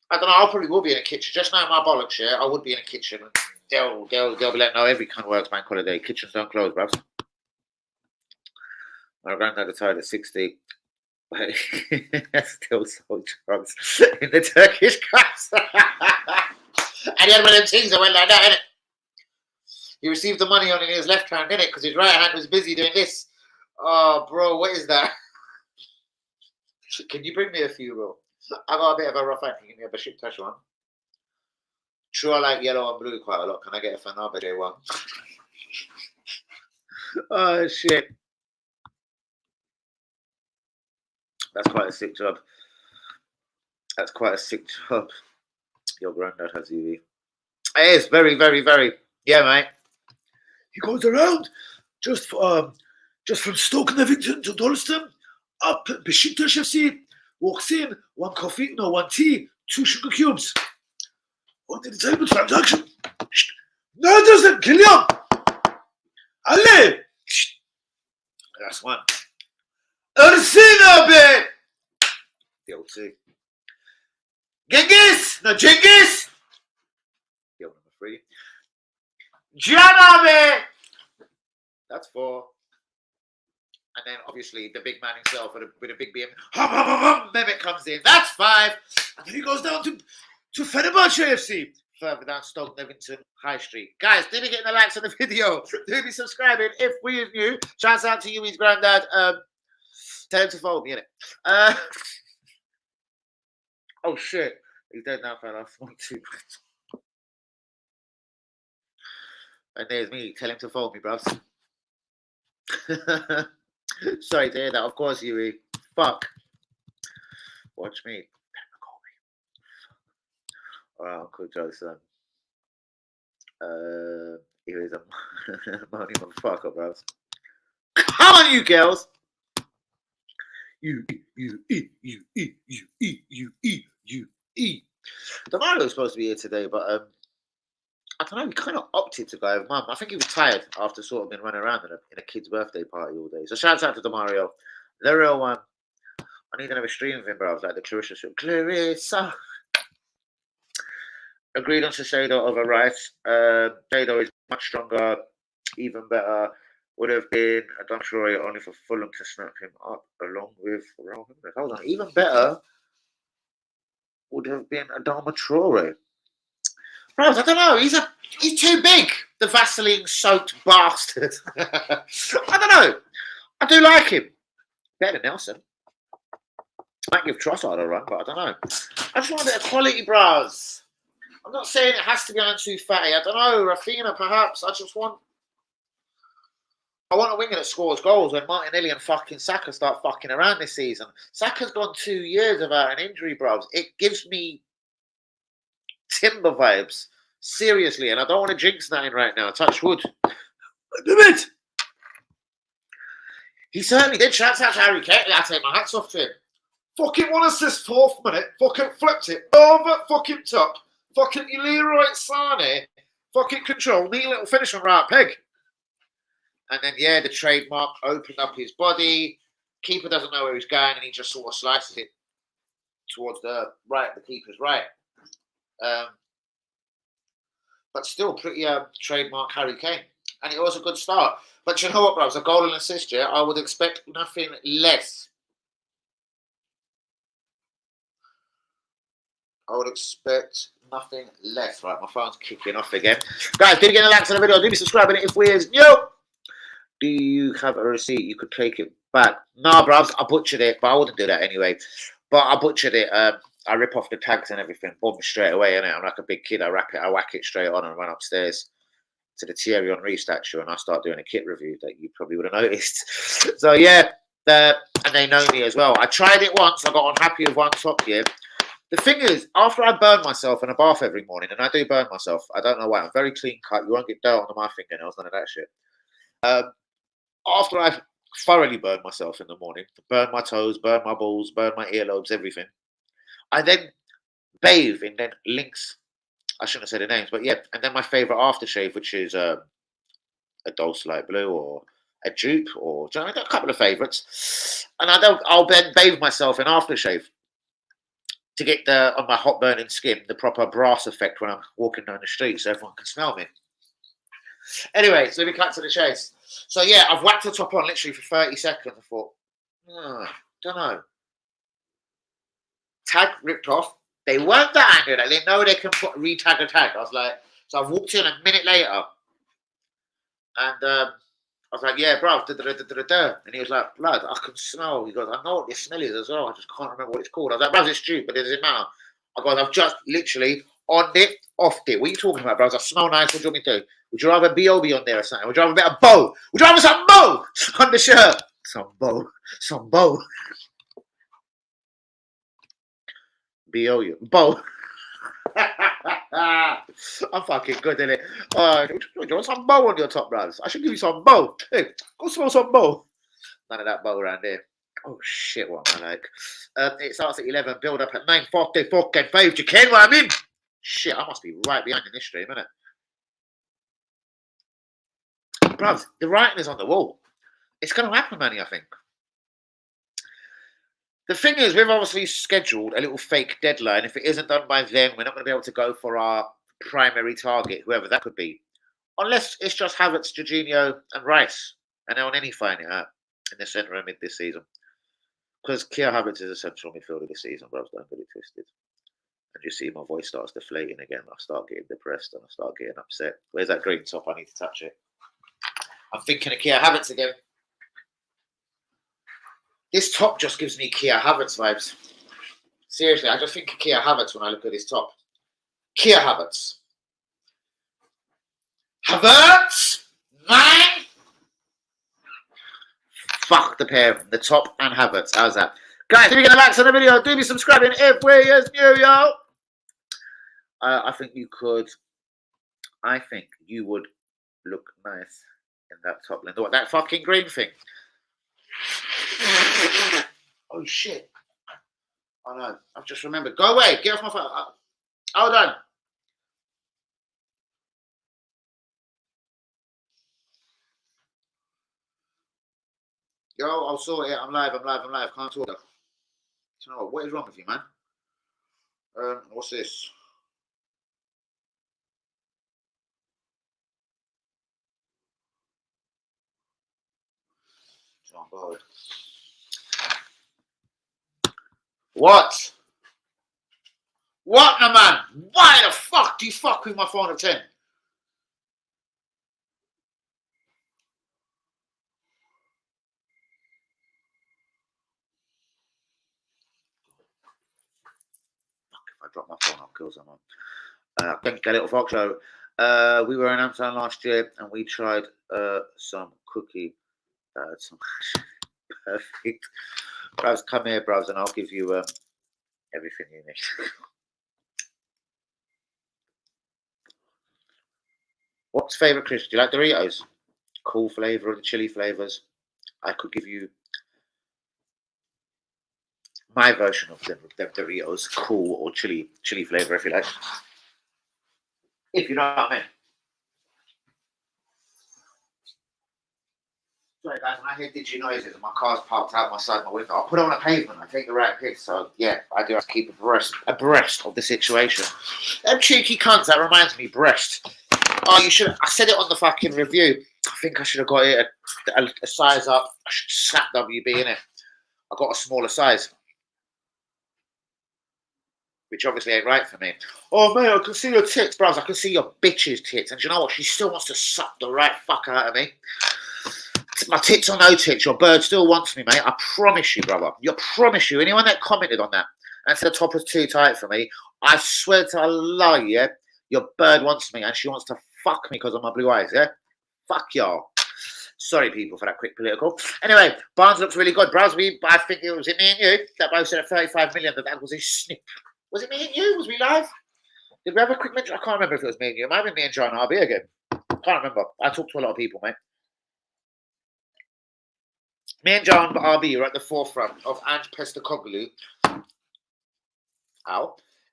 I don't know. I probably will be in a kitchen. Just now, my bollocks, yeah. I would be in a kitchen. They'll be like, no, every cunt works bank holiday. Kitchens don't close, bruv. My granddad retired at 60. Still sold drugs in the Turkish cups. And he had one of them things that went like that, innit? He received the money on in his left hand, innit? Because his right hand was busy doing this. Oh, bro, what is that? Can you bring me a few, bro? I got a bit of a rough hand. Can you give me a Besiktas one? True, I like yellow and blue quite a lot. Can I get a Fenerbahce one? Oh, shit. That's quite a sick job. That's quite a sick job. Your granddad has UV. It is very, very, very. Yeah, mate. He goes around just from Stoke-Nivington to Dalston, up Besiktas FC, walks in, one coffee, no, one tea, 2 sugar cubes. What did he tell you transaction? No, doesn't kill you. Ale! That's one. Ursina, babe! The old two. Genghis! No, Genghis! Yo, number 3. Janabe! That's 4. And then, obviously, the big man himself with a big BM. Mehmet comes in. That's 5. And then he goes down to Fenerbahce FC. Further down Stoke-Nivington High Street. Guys, do be getting the likes on the video. Do be subscribing if we are new. Shouts out to you, his granddad. Tell him to follow me, innit? Oh, shit. He's dead now, fella. 1, 2. And there's me. Tell him to follow me, bruv. Sorry to hear that. Of course, Yuri. Fuck. Watch me. Call me. Alright, Uncle Joe, son. Here is a moaning motherfucker, bros. Come on, you girls. You. Demario was supposed to be here today, but I don't know. He kind of opted to go with Mum. I think he was tired after sort of been running around in a kid's birthday party all day. So shouts out to Demario, the real one. I need another stream of him, bro. Like the Clarissa show. Clarissa. Agreed on Shiseido over Rice. Shiseido is much stronger, even better. Would have been a dumb Troy only for Fulham to snap him up along with Raul Jimenez. Hold on, even better would have been Adama Traore. Bro, I don't know. He's too big. The Vaseline-soaked bastard. I don't know. I do like him. Better than Nelson. Might give Trossard a run, but I don't know. I just want a bit of quality, bros. I'm not saying it has to be Ansu Fati. I don't know. Rafinha, perhaps. I want a winger that scores goals when Martinelli and fucking Saka start fucking around this season. Saka's gone 2 years without an injury, bros. It gives me Timber vibes. Seriously. And I don't want to jinx nothing right now. Touch wood. Do it. He certainly did. Shouts out to Harry Kane. I take my hats off to him. Fucking 1 assist, 4th minute. Fucking flipped it over fucking top. Fucking Leroy Sané Fucking control, neat little finish on right peg. And then, yeah, the trademark opened up his body. Keeper doesn't know where he's going, and he just sort of slices it towards the right, the keeper's right. But still pretty trademark Harry Kane. And it was a good start. But you know what, bro? It was a goal and assist, yeah? I would expect nothing less. I would expect nothing less. Right, my phone's kicking off again. Guys, do get a like to the video. Do be subscribing if we is new. Do you have a receipt? You could take it back. Nah, bro, I butchered it, but I wouldn't do that anyway. But I butchered it. I rip off the tags and everything, boom, straight away, innit? I'm like a big kid. I whack it straight on and run upstairs to the Thierry Henry statue, and I start doing a kit review that you probably would have noticed. So yeah, and they know me as well. I tried it once. I got unhappy with one top here. The thing is, after I burn myself in a bath every morning, and I do burn myself, I don't know why. I'm very clean cut. You won't get dirt under my fingernails, none of that shit. After I've thoroughly burned myself in the morning, burn my toes, burn my balls, burn my earlobes, everything, I then bathe in then Lynx. I shouldn't have said the names, but yeah. And then my favourite aftershave, which is a Dulce Light Blue or a Dupe, or I got a couple of favourites. And I'll then bathe myself in aftershave to get on my hot burning skin the proper brass effect when I'm walking down the street, so everyone can smell me. Anyway, so we cut to the chase. So yeah, I've whacked the top on literally for 30 seconds. I thought, don't know. Tag ripped off. They weren't that angry. They know they can re-tag a tag. I was like, so I walked in a minute later, and I was like, yeah, bro, and he was like, blood, I can smell. He goes, I know what this smell is as well. I just can't remember what it's called. I was like, bro, it's stupid, it doesn't matter. I goes, I've just literally on it, off it. What are you talking about, bro? I smell nice. What do you want me to do? Would you rather B.O.B. on there or something? Would you rather a bit of bow? Would you rather some bow on the shirt? Some bow. B.O.U. Bow. I'm fucking good in it. Do you want some bow on your top, bros? I should give you some bow. Hey, go smell some bow. None of that bow around there. Oh shit, what am I like? It starts at 11, build up at 9:40, fucking 5. You can what I mean? Shit, I must be right behind in this stream, innit? Bros, the writing is on the wall. It's going to happen, Manny, I think. The thing is, we've obviously scheduled a little fake deadline. If it isn't done by then, we're not going to be able to go for our primary target, whoever that could be. Unless it's just Havertz, Jorginho and Rice. And they'll any find it out in the centre of mid this season. Because Keir Havertz is a central midfielder this season, bros, don't get it twisted. And you see my voice starts deflating again. I start getting depressed and I start getting upset. Where's that green top? I need to touch it. I'm thinking of Keir Havertz again. This top just gives me Keir Havertz vibes. Seriously, I just think of Keir Havertz when I look at this top. Keir Havertz. Havertz! 9! Fuck the pair of them, the top and Havertz. How's that? Guys, if you get a like on the video, do be subscribing if we is new, yo. I think you could. I think you would look nice in that top lens. What, that fucking green thing? Oh shit. Oh no, I've just remembered. Go away, get off my phone. Hold on. Yo, I'll sort it. I'm live. Can't talk. You know what is wrong with you, man? What's this? Oh God. What? What, no, man? Why the fuck do you fuck with my phone at 10? If I drop my phone, I'll kill someone. Thank you, little fox show. We were in Amsterdam last year and we tried some cookie. Some perfect. Bros, come here, bros, and I'll give you everything you need. What's favourite crisps? Do you like Doritos? Cool flavour or the chili flavours? I could give you my version of them Doritos, cool or chili flavour if you like. If you know what I mean. Sorry guys, when I hear digi noises and my car's parked out my side my window, I'll put it on a pavement. I take the right pick. So yeah, I do have to keep abreast of the situation. Them cheeky cunts. That reminds me, breast. Oh, you should. I said it on the fucking review. I think I should have got it a size up. I should slap WB in it. I got a smaller size, which obviously ain't right for me. Oh mate, I can see your tits, bros. I can see your bitch's tits. And do you know what? She still wants to suck the right fuck out of me. My tits or no tits, your bird still wants me, mate. I promise you, brother. I promise you. Anyone that commented on that and said the top was too tight for me, I swear to Allah, yeah, your bird wants me and she wants to fuck me because of my blue eyes, yeah? Fuck y'all. Sorry, people, for that quick political. Anyway, Barnes looks really good. Browsby, I think it was me and you that both said at 35 million that was a snip. Was it me and you? Was we live? Did we have a quick mention? I can't remember if it was me and you. It might have been me and John RB again. Can't remember. I talked to a lot of people, mate. Me and John RB are at the forefront of Ange Postecoglou.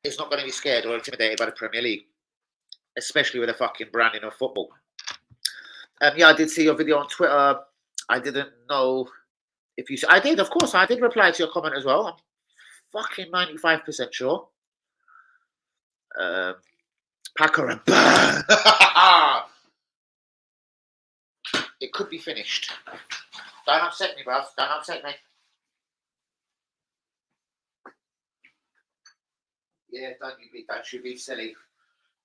Is not going to be scared or intimidated by the Premier League, especially with the fucking branding of football. Yeah, I did see your video on Twitter. I didn't know if you... I did, of course. I did reply to your comment as well. I'm fucking 95% sure. Packer and burn. It could be finished. Don't upset me, bruv. Don't upset me. Yeah, don't you be silly.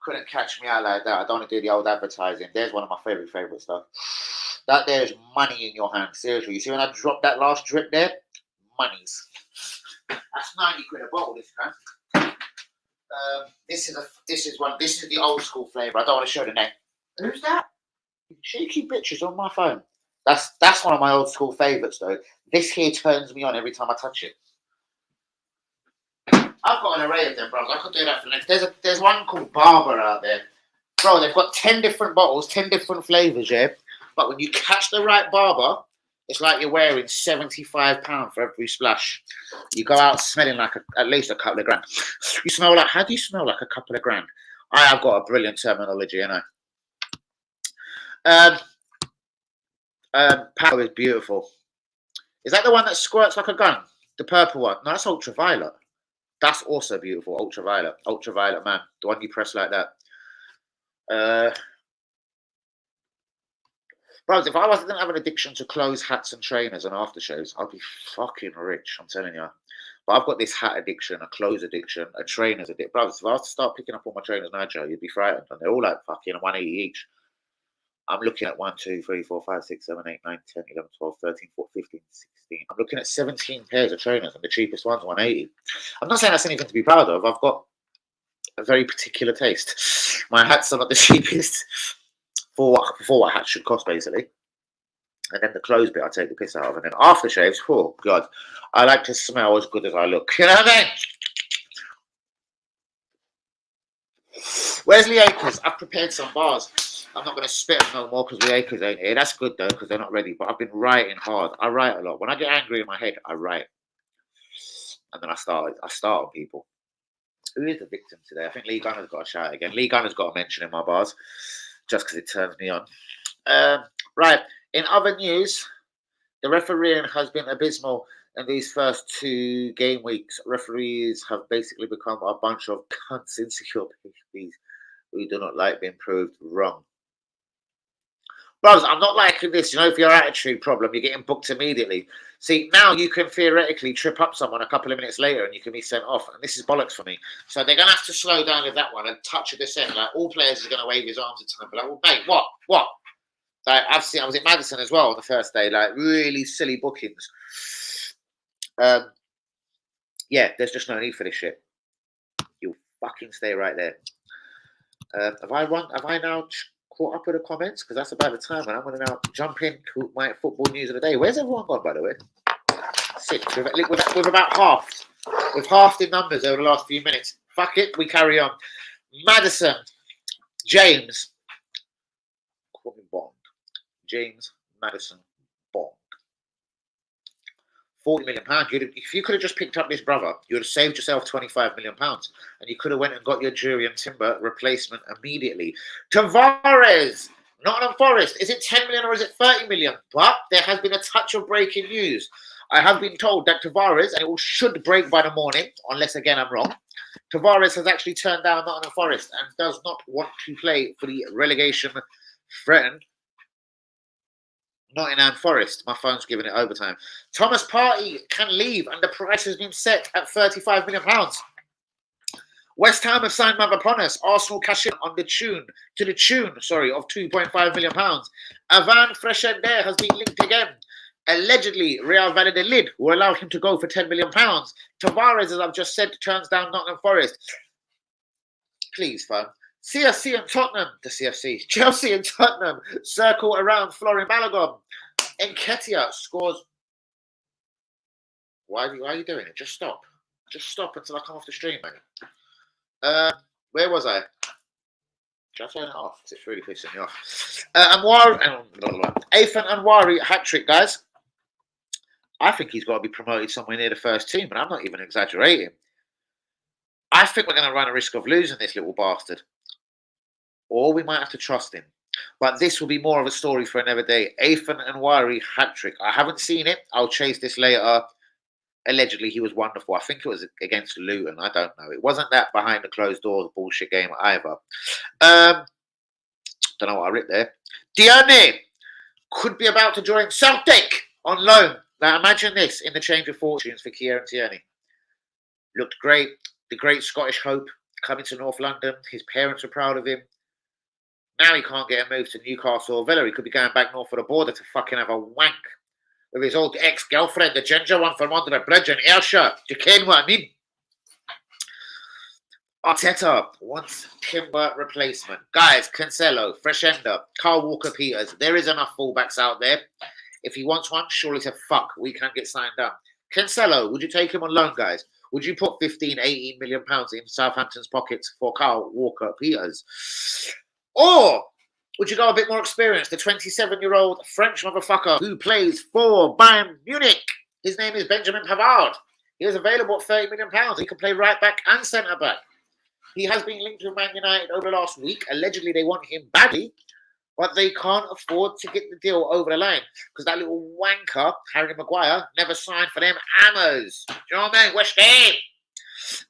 Couldn't catch me out like that. I don't want to do the old advertising. There's one of my favourite stuff. That there is money in your hand. Seriously. You see when I dropped that last drip there? Monies. That's 90 quid a bottle this time. This is the old school flavour. I don't want to show the name. Who's that? Cheeky bitches on my phone. That's one of my old school favourites though. This here turns me on every time I touch it. I've got an array of them, bros. I could do that for next. There's one called Barber out there. Bro, they've got 10 different bottles, 10 different flavours, yeah? But when you catch the right Barber, it's like you're wearing £75 for every splash. You go out smelling like at least a couple of grand. You smell like, how do you smell like a couple of grand? I have got a brilliant terminology, you know. Power is beautiful. Is that the one that squirts like a gun? The purple one? No, that's ultraviolet. That's also beautiful. Ultraviolet. Ultraviolet, man. The one you press like that. Bros, if I didn't have an addiction to clothes, hats and trainers and aftershows, I'd be fucking rich, I'm telling you. But I've got this hat addiction, a clothes addiction, a trainers addiction. Bros, if I was to start picking up all my trainers now, Joe, you'd be frightened. And they're all like fucking 180 each. I'm looking at 1, 2, 3, 4, 5, 6, 7, 8, 9, 10, 11, 12, 13, 14, 15, 16. I'm looking at 17 pairs of trainers and the cheapest one's 180. I'm not saying that's anything to be proud of. I've got a very particular taste. My hats are not the cheapest for what hats should cost, basically. And then the clothes bit I take the piss out of. And then aftershaves, oh God, I like to smell as good as I look. You know what I mean? Where's Lee Akers? I've prepared some bars. I'm not going to spit them no more because the Akers ain't here. That's good though because they're not ready. But I've been writing hard. I write a lot. When I get angry in my head, I write. And then I start on people. Who is the victim today? I think Lee Gunner's got a shout again. Lee Gunner's got a mention in my bars just because it turns me on. Right. In other news, the refereeing has been abysmal in these first 2 game weeks. Referees have basically become a bunch of cunts, insecure babies who do not like being proved wrong. Bros, I'm not liking this. You know, if your attitude problem, you're getting booked immediately. See, now you can theoretically trip up someone a couple of minutes later and you can be sent off. And this is bollocks for me. So they're going to have to slow down with that one and touch a descent. Like, all players are going to wave his arms at time. But like, well, mate, what? Like, I was at Maddison as well on the first day. Like, really silly bookings. Yeah, there's just no need for this shit. You fucking stay right there. Have I now caught up with the comments? Because that's about the time when I'm going to now jump in to my football news of the day. Where's everyone gone, by the way? 6. We've about halved. We've halved in numbers over the last few minutes. Fuck it, we carry on. Maddison, James, call me Bond. James Maddison Bond. £40 million. If you could have just picked up this brother, you would have saved yourself £25 million. And you could have went and got your Jurriën Timber replacement immediately. Tavares Nottingham Forest, is it 10 million or is it 30 million? But there has been a touch of breaking news. I have been told that Tavares, and it should break by the morning, unless again I'm wrong, Tavares has actually turned down Nottingham Forest and does not want to play for the relegation threatened Nottingham Forest. My phone's giving it overtime. Thomas Partey can leave and the price has been set at £35 million. West Ham have signed Mavropanos. Arsenal cash in on the tune of £2.5 million. Ivan Freshender has been linked again. Allegedly, Real Valladolid will allow him to go for £10 million. Tavares, as I've just said, turns down Nottingham Forest. Please, fam. CFC and Tottenham, Chelsea and Tottenham circle around Florin Balogun. Nketiah scores. Why are you doing it? Just stop. Just stop until I come off the stream, mate. Where was I? Should I turn it off? It's really pissing me off. Ethan Anwari hat-trick, guys. I think he's got to be promoted somewhere near the first team, and I'm not even exaggerating. I think we're going to run a risk of losing this little bastard. Or we might have to trust him. But this will be more of a story for another day. Ethan Anwari hat-trick. I haven't seen it. I'll chase this later. Allegedly, he was wonderful. I think it was against Luton. I don't know. It wasn't that behind the closed doors bullshit game either. Don't know what I wrote there. Diane could be about to join Celtic on loan. Now imagine this in the change of fortunes for Kieran Tierney. Looked great. The great Scottish hope coming to North London. His parents were proud of him. Now he can't get a move to Newcastle or Villa. He could be going back north of the border to fucking have a wank with his old ex-girlfriend, the ginger one from under the bridge in Ayrshire. Do you ken what I mean? Arteta wants timber replacement. Guys, Cancelo, Freshender, Carl Walker-Peters. There is enough fullbacks out there. If he wants one, surely to fuck. We can get signed up. Cancelo, would you take him on loan, guys? Would you put 15, 18 million pounds in Southampton's pockets for Carl Walker-Peters? Or would you go a bit more experienced? The 27-year-old French motherfucker who plays for Bayern Munich. His name is Benjamin Pavard. He is available at £30 million. He can play right back and centre back. He has been linked with Man United over the last week. Allegedly, they want him badly, but they can't afford to get the deal over the line because that little wanker, Harry Maguire, never signed for them Ammers. Do you know what I mean? West Ham.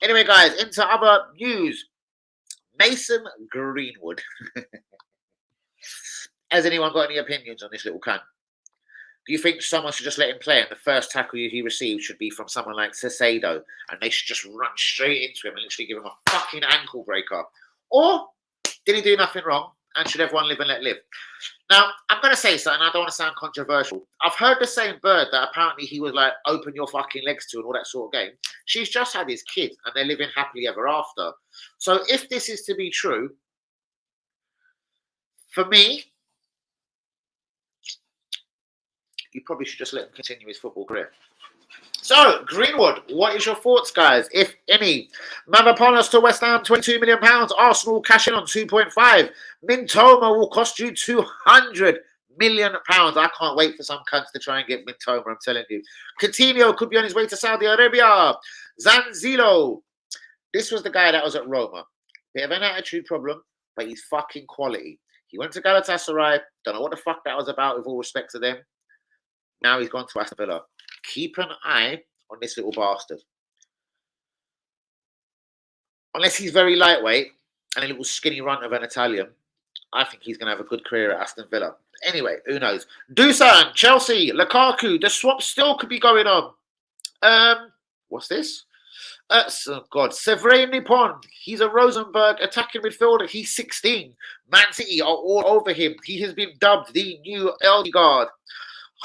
Anyway, guys, into other news. Mason Greenwood. Has anyone got any opinions on this little cunt? Do you think someone should just let him play and the first tackle he received should be from someone like Caicedo and they should just run straight into him and literally give him a fucking ankle breaker? Or did he do nothing wrong and should everyone live and let live? Now, I'm going to say something. I don't want to sound controversial. I've heard the same bird that apparently he was like, open your fucking legs to and all that sort of game. She's just had his kid and they're living happily ever after. So if this is to be true, for me, you probably should just let him continue his football career. So, Greenwood, what is your thoughts, guys, if any? Mavropanos to West Ham, £22 million. Arsenal cash in on 2.5. Mintoma will cost you £200 million. I can't wait for some cunts to try and get Mintoma, I'm telling you. Coutinho could be on his way to Saudi Arabia. Zanzilo. This was the guy that was at Roma. Bit of an attitude problem, but he's fucking quality. He went to Galatasaray. Don't know what the fuck that was about, with all respect to them. Now he's gone to Aston Villa. Keep an eye on this little bastard. Unless he's very lightweight and a little skinny runt of an Italian, I think he's going to have a good career at Aston Villa. Anyway, who knows? Dusan, Chelsea, Lukaku. The swap still could be going on. What's this? Severin Nippon. He's a Rosenborg attacking midfielder. He's 16. Man City are all over him. He has been dubbed the new Eldegaard.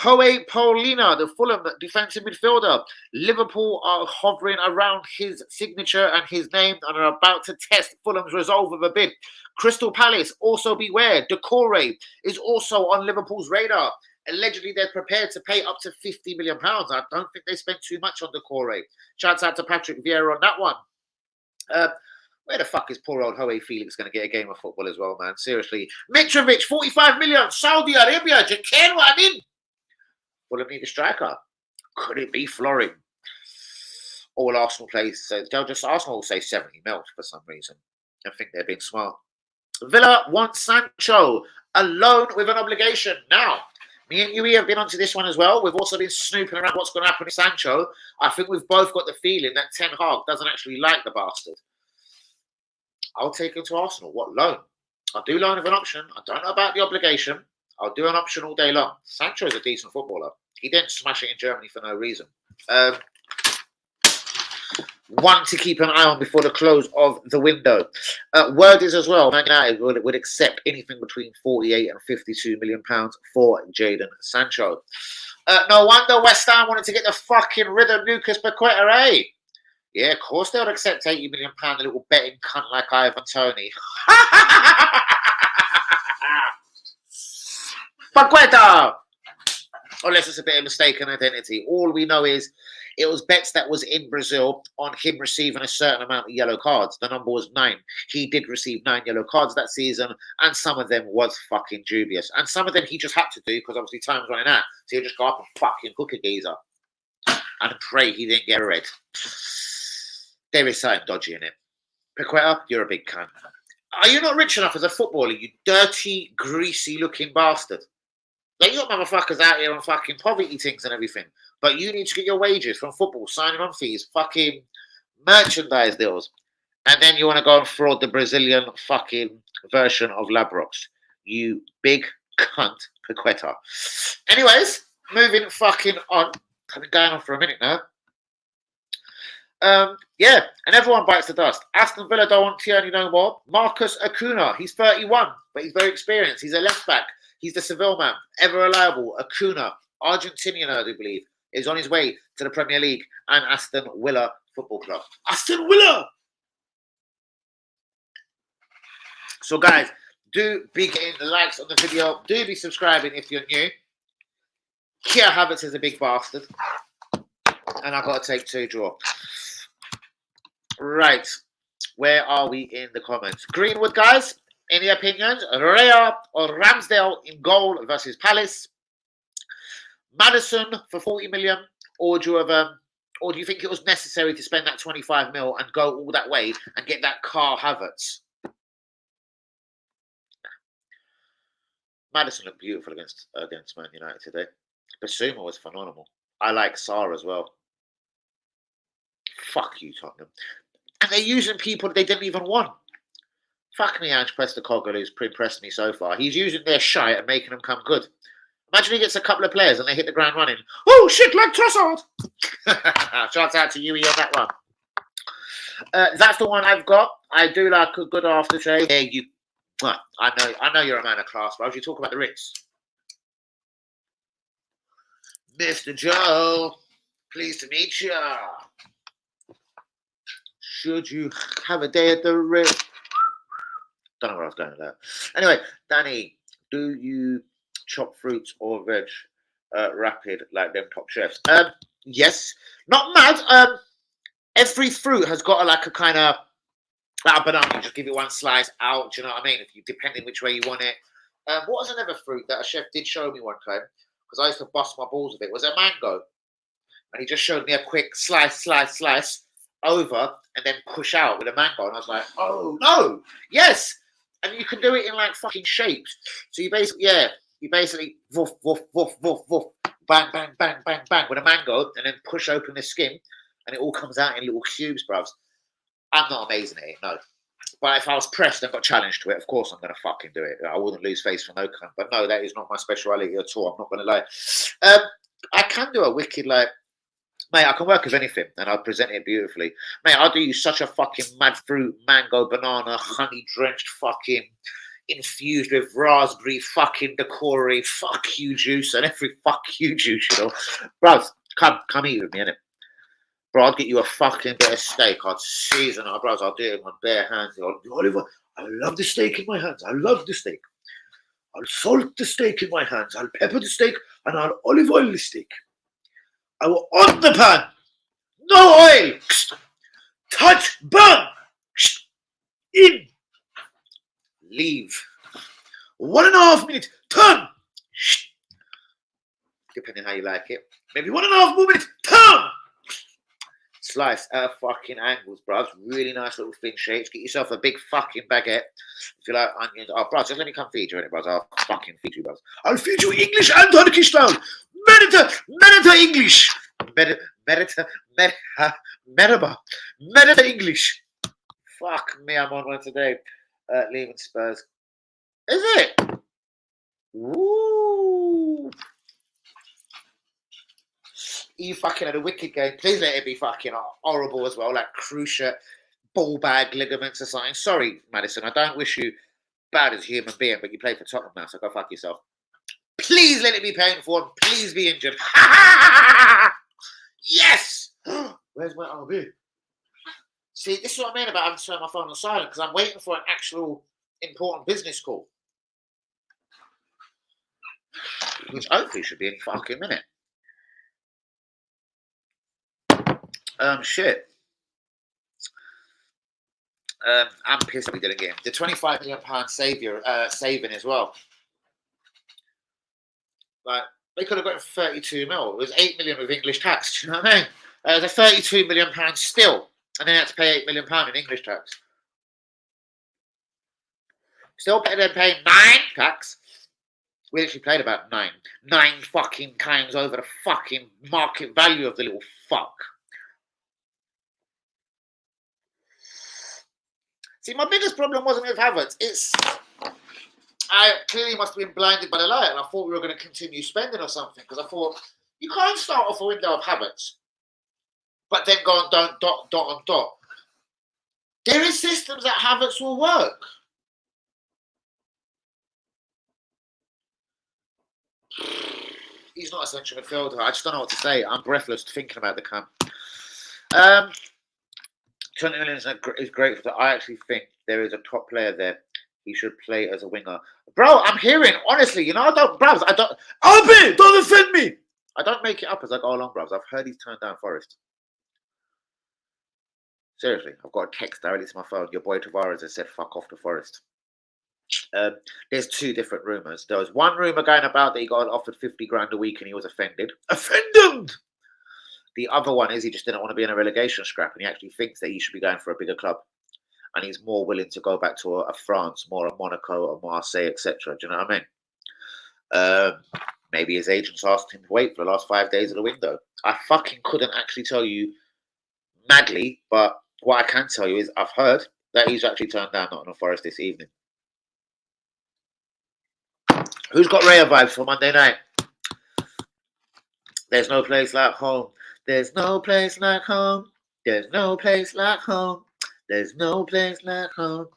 Joe Paulina, the Fulham defensive midfielder. Liverpool are hovering around his signature and his name and are about to test Fulham's resolve of a bid. Crystal Palace, also beware. Decore is also on Liverpool's radar. Allegedly, they're prepared to pay up to £50 million. I don't think they spent too much on Decore. Shouts out to Patrick Vieira on that one. Where the fuck is poor old Joe Felix going to get a game of football as well, man? Seriously. Mitrovic, 45 million. Saudi Arabia. Do you care what I mean? Fulham need a striker. Could it be Florin? All Arsenal plays, Arsenal will say 70 mil for some reason. I think they're being smart. Villa wants Sancho. A loan with an obligation. Now, me and Yui have been onto this one as well. We've also been snooping around what's going to happen with Sancho. I think we've both got the feeling that Ten Hag doesn't actually like the bastard. I'll take him to Arsenal. What loan? I'll do loan with an option. I don't know about the obligation. I'll do an option all day long. Sancho is a decent footballer. He didn't smash it in Germany for no reason. One to keep an eye on before the close of the window. Word is as well, Man United would accept anything between 48 and 52 million pounds for Jadon Sancho. No wonder West Ham wanted to get the fucking rid of Lucas Paqueta, eh? Yeah, of course they would accept 80 million pounds, a little betting cunt like Ivan Toney. Paqueta! Unless it's a bit of mistaken identity. All we know is it was bets that was in Brazil on him receiving a certain amount of yellow cards. The number was 9. He did receive 9 yellow cards that season, and some of them was fucking dubious. And some of them he just had to do because obviously time's running out. So he'd just go up and fucking hook a geezer and pray he didn't get a red. There is something dodgy in it. Paqueta, you're a big cunt. Are you not rich enough as a footballer, you dirty, greasy-looking bastard? Like, you got motherfuckers out here on fucking poverty things and everything. But you need to get your wages from football, signing on fees, fucking merchandise deals. And then you want to go and fraud the Brazilian fucking version of Labrox. You big cunt, Paqueta. Anyways, moving fucking on. I've been going on for a minute now. Yeah, and everyone bites the dust. Aston Villa don't want Tierney no more. Marcus Acuna, he's 31, but he's very experienced. He's a left back. He's the Seville man, ever reliable. Acuna, Argentinian, I do believe, is on his way to the Premier League and Aston Villa Football Club. Aston Villa! So, guys, do be getting the likes on the video. Do be subscribing if you're new. Kia Havertz is a big bastard. And I've got to take 2 draw. Right. Where are we in the comments? Greenwood, guys. Any opinions? Raya or Ramsdale in goal versus Palace? Maddison for 40 million, or do you think it was necessary to spend that 25 mil and go all that way and get that Carl Havertz? Maddison looked beautiful against Man United today. Basuma was phenomenal. I like Sarr as well. Fuck you, Tottenham. And they're using people that they didn't even want. Fuck me, Ange Postecoglou, who's impressed me so far. He's using their shite and making them come good. Imagine he gets a couple of players and they hit the ground running. Oh, shit, like Trossard. Shout out to Yui on that one. That's the one I've got. I do like a good aftershave. Yeah, you. Well, I know you're a man of class, but you talk about the Ritz. Mr. Joe, pleased to meet you. Should you have a day at the Ritz? Don't know where I was going with that. Anyway, Danny, do you chop fruits or veg rapid like them top chefs? Yes. Not mad. Every fruit has got a kind of like a banana. You just give it one slice out. Do you know what I mean? If you depending which way you want it. What was another fruit that a chef did show me one time? Because I used to bust my balls with it. Was a mango, and he just showed me a quick slice over and then push out with a mango, and I was like, oh no, yes. And you can do it in like fucking shapes. So you basically woof, woof, woof, woof, woof, bang, bang, bang, bang, bang with a mango and then push open the skin and it all comes out in little cubes, bruvs. I'm not amazing at it, no. But if I was pressed and got challenged to it, of course I'm going to fucking do it. I wouldn't lose face for no cunt. But no, that is not my speciality at all. I'm not going to lie. I can do a wicked, like, mate, I can work with anything and I'll present it beautifully. Mate, I'll do you such a fucking mad fruit, mango, banana, honey-drenched fucking infused with raspberry fucking decory, fuck you juice and every fuck you juice, you know. Bro, come eat with me, innit? Bro, I'll get you a fucking bit of steak. I'd season it, bros. I'll do it with my bare hands. Oliver, I love the steak in my hands. I love the steak. I'll salt the steak in my hands. I'll pepper the steak and I'll olive oil the steak. I will on the pan. No oil. Touch. Burn. In. Leave. 1.5 minutes. Turn. Depending how you like it. Maybe 1.5 more minutes. Turn. It's Slice at fucking angles, bruv. Really nice little thin shapes. Get yourself a big fucking baguette. If you like onions. Oh, bruv, just let me come feed you in it, bruv. I'll fucking feed you, bruv. I'll feed you English and Turkish style. Medita English. Medita English. Fuck me, I'm on one today. Leaving Spurs. Is it? Woo! You fucking had a wicked game. Please let it be fucking horrible as well, like cruciate ball bag ligaments or something. Sorry, Maddison, I don't wish you bad as a human being, but you play for Tottenham now, so go fuck yourself. Please let it be painful and please be injured. Yes! Where's my RB? See, this is what I mean about having to turn my phone on silent, because I'm waiting for an actual important business call. Which hopefully should be any fucking minute. Shit. I'm pissed we didn't get him. The £25 million saving as well. Like, they could have got him 32 mil. It was 8 million with English tax. Do you know what I mean? The £32 million still, and then they had to pay £8 million in English tax. Still better than paying 9 tax. We actually paid about 9 fucking times over the fucking market value of the little fuck. See, my biggest problem wasn't with Havertz. I clearly must have been blinded by the light, and I thought we were going to continue spending or something, because I thought, you can't start off a window of Havertz, but then go and dot. There is systems that Havertz will work. He's not a central midfielder. I just don't know what to say. I'm breathless thinking about the camp. 20 million is great. I actually think there is a top player there. He should play as a winger. Bro, I'm hearing, honestly, you know, Albie, don't offend me. I don't make it up as I go along, bros. I've heard he's turned down Forest. Seriously, I've got a text directly to my phone. Your boy Tavares has said, fuck off to Forest. There's 2 different rumours. There was one rumour going about that he got offered 50 grand a week and he was offended. Offended! The other one is he just didn't want to be in a relegation scrap, and he actually thinks that he should be going for a bigger club. And he's more willing to go back to a France, more a Monaco, a Marseille, etc. Do you know what I mean? Maybe his agents asked him to wait for the last 5 days of the window. I fucking couldn't actually tell you madly, but what I can tell you is I've heard that he's actually turned down Nottingham Forest this evening. Who's got Raya vibes for Monday night? There's no place like home. There's no place like home. There's no place like home. There's no place like home.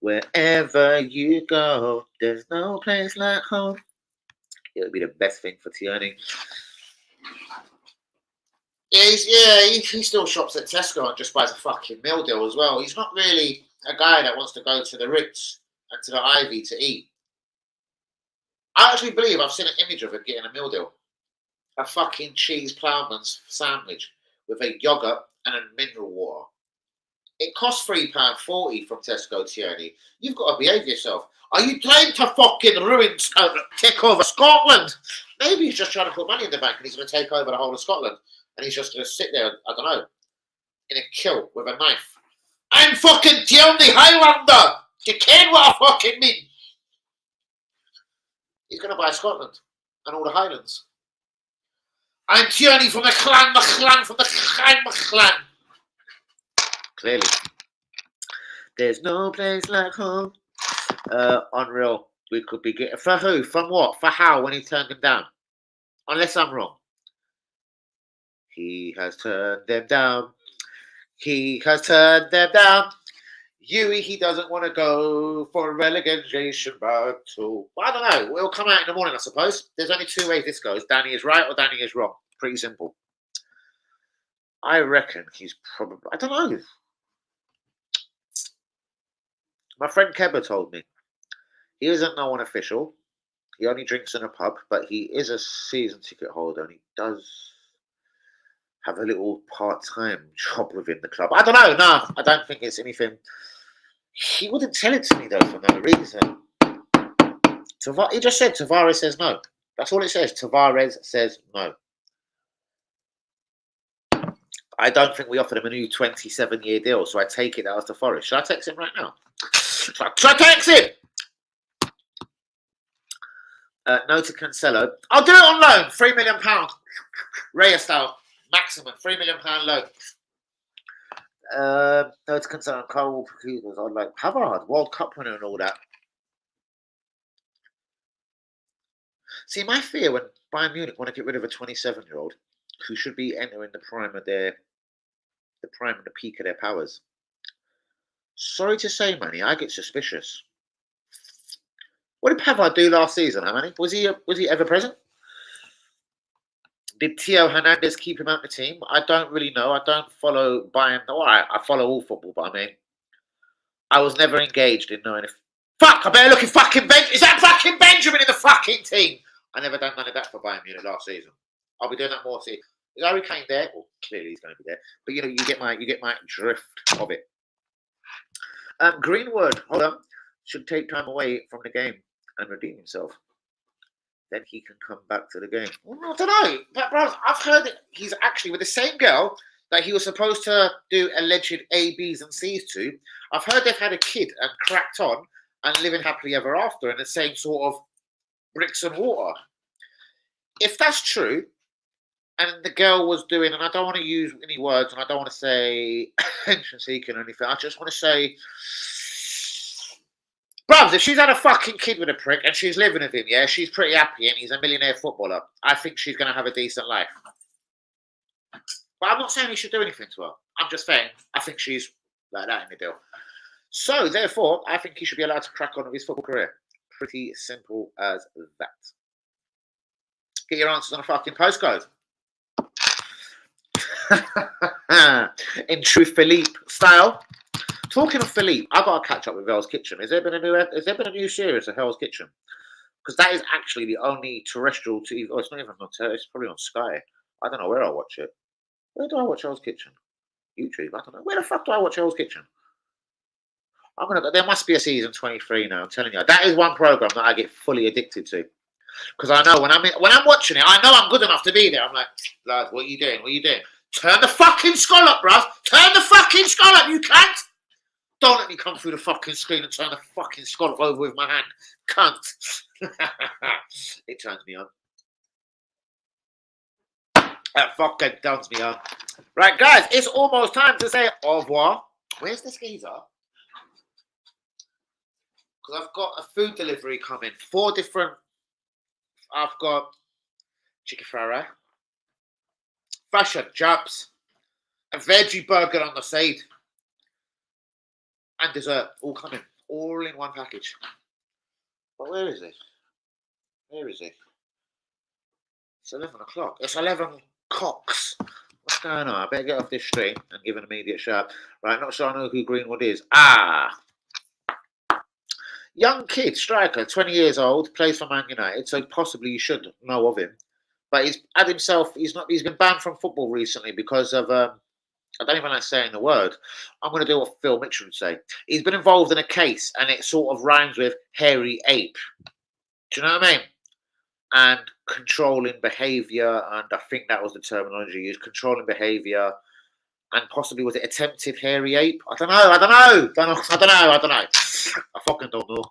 Wherever you go, there's no place like home. It would be the best thing for Tierney. He still shops at Tesco and just buys a fucking meal deal as well. He's not really a guy that wants to go to the Ritz and to the Ivy to eat. I actually believe I've seen an image of him getting a meal deal. A fucking cheese ploughman's sandwich with a yogurt and a mineral water. It costs £3.40 from Tesco, Tierney. You've got to behave yourself. Are you trying to fucking take over Scotland? Maybe he's just trying to put money in the bank and he's going to take over the whole of Scotland. And he's just going to sit there, I don't know, in a kilt with a knife. I'm fucking Tierney Highlander. You ken what I fucking mean? He's going to buy Scotland and all the Highlands. I'm Tierney from the clan, from the clan. Clearly. There's no place like home. Unreal. We could be getting... For who? From what? For how when he turned them down? Unless I'm wrong. He has turned them down. He has turned them down. He doesn't want to go for a relegation battle. I don't know. We'll come out in the morning, I suppose. There's only 2 ways this goes. Danny is right or Danny is wrong. Pretty simple. I reckon he's probably... I don't know. My friend Keba told me he isn't no one official. He only drinks in a pub, but he is a season ticket holder and he does have a little part-time job within the club. I don't know. No, I don't think it's anything. He wouldn't tell it to me, though, for no reason. He just said Tavares says no. That's all it says. Tavares says no. I don't think we offered him a new 27-year deal, so I take it that was to Forest. Should I text him right now? Should I text him? No to Cancelo. I'll do it on loan. £3 million. Raya style. Maximum. £3 million loan. No to Cancelo. Cole. I'd like Havertz, World Cup winner and all that. See, my fear when Bayern Munich want to get rid of a 27-year-old who should be entering the prime and the peak of their powers. Sorry to say, Manny, I get suspicious. What did Pavard do last season, Manny? Was he ever present? Did Theo Hernandez keep him out of the team? I don't really know. I don't follow Bayern. All right, I follow all football, but I mean, I was never engaged in knowing if. Fuck! I better look at fucking Is that fucking Benjamin in the fucking team? I never done none of that for Bayern Munich last season. I'll be doing that more. See, is Harry Kane there? Well, clearly he's going to be there. But you know, you get my drift of it. Greenwood, hold on, should take time away from the game and redeem himself. Then he can come back to the game. Well, I don't know, but bro, I've heard that he's actually with the same girl that he was supposed to do alleged A, B's, and C's to. I've heard they've had a kid and cracked on and living happily ever after in the same sort of bricks and water. If that's true, and the girl was doing, and I don't want to use any words, and I don't want to say attention seeking or anything, I just want to say, bruv, if she's had a fucking kid with a prick and she's living with him, yeah, she's pretty happy and he's a millionaire footballer, I think she's going to have a decent life. But I'm not saying he should do anything to her. I'm just saying, I think she's like that in the deal. So, therefore, I think he should be allowed to crack on with his football career. Pretty simple as that. Get your answers on a fucking postcode. In true Philippe style. Talking of Philippe, I've got to catch up with Hell's Kitchen. Has there been a new series of Hell's Kitchen? Because that is actually the only terrestrial TV. Oh, it's not even on TV. It's probably on Sky. I don't know where I watch it. Where do I watch Hell's Kitchen? YouTube. I don't know. Where the fuck do I watch Hell's Kitchen? There must be a season 23 now. I'm telling you, that is one program that I get fully addicted to. Because I know when I'm watching it, I know I'm good enough to be there. I'm like, lad, what are you doing? What are you doing? Turn the fucking skull up, bruv. Turn the fucking skull up, you cunt. Don't let me come through the fucking screen and turn the fucking skull up over with my hand. Cunt. It turns me on. That fucking turns me on. Right, guys, it's almost time to say au revoir. Where's the geezer? Because I've got a food delivery coming. 4 different. I've got chicken fried, fish and chips, a veggie burger on the side, and dessert, all coming, all in one package. But where is it? Where is it? It's 11 o'clock. It's 11 cocks. What's going on? I better get off this stream and give an immediate shout. Right, not sure I know who Greenwood is. Young kid, striker, 20 years old, plays for Man United, so possibly you should know of him. But he's been banned from football recently because of, I don't even like saying the word. I'm going to do what Phil Mitchell would say. He's been involved in a case and it sort of rhymes with hairy ape. Do you know what I mean? And controlling behaviour, and I think that was the terminology used, controlling behaviour. And possibly, was it attempted hairy ape? I don't know. I fucking don't know.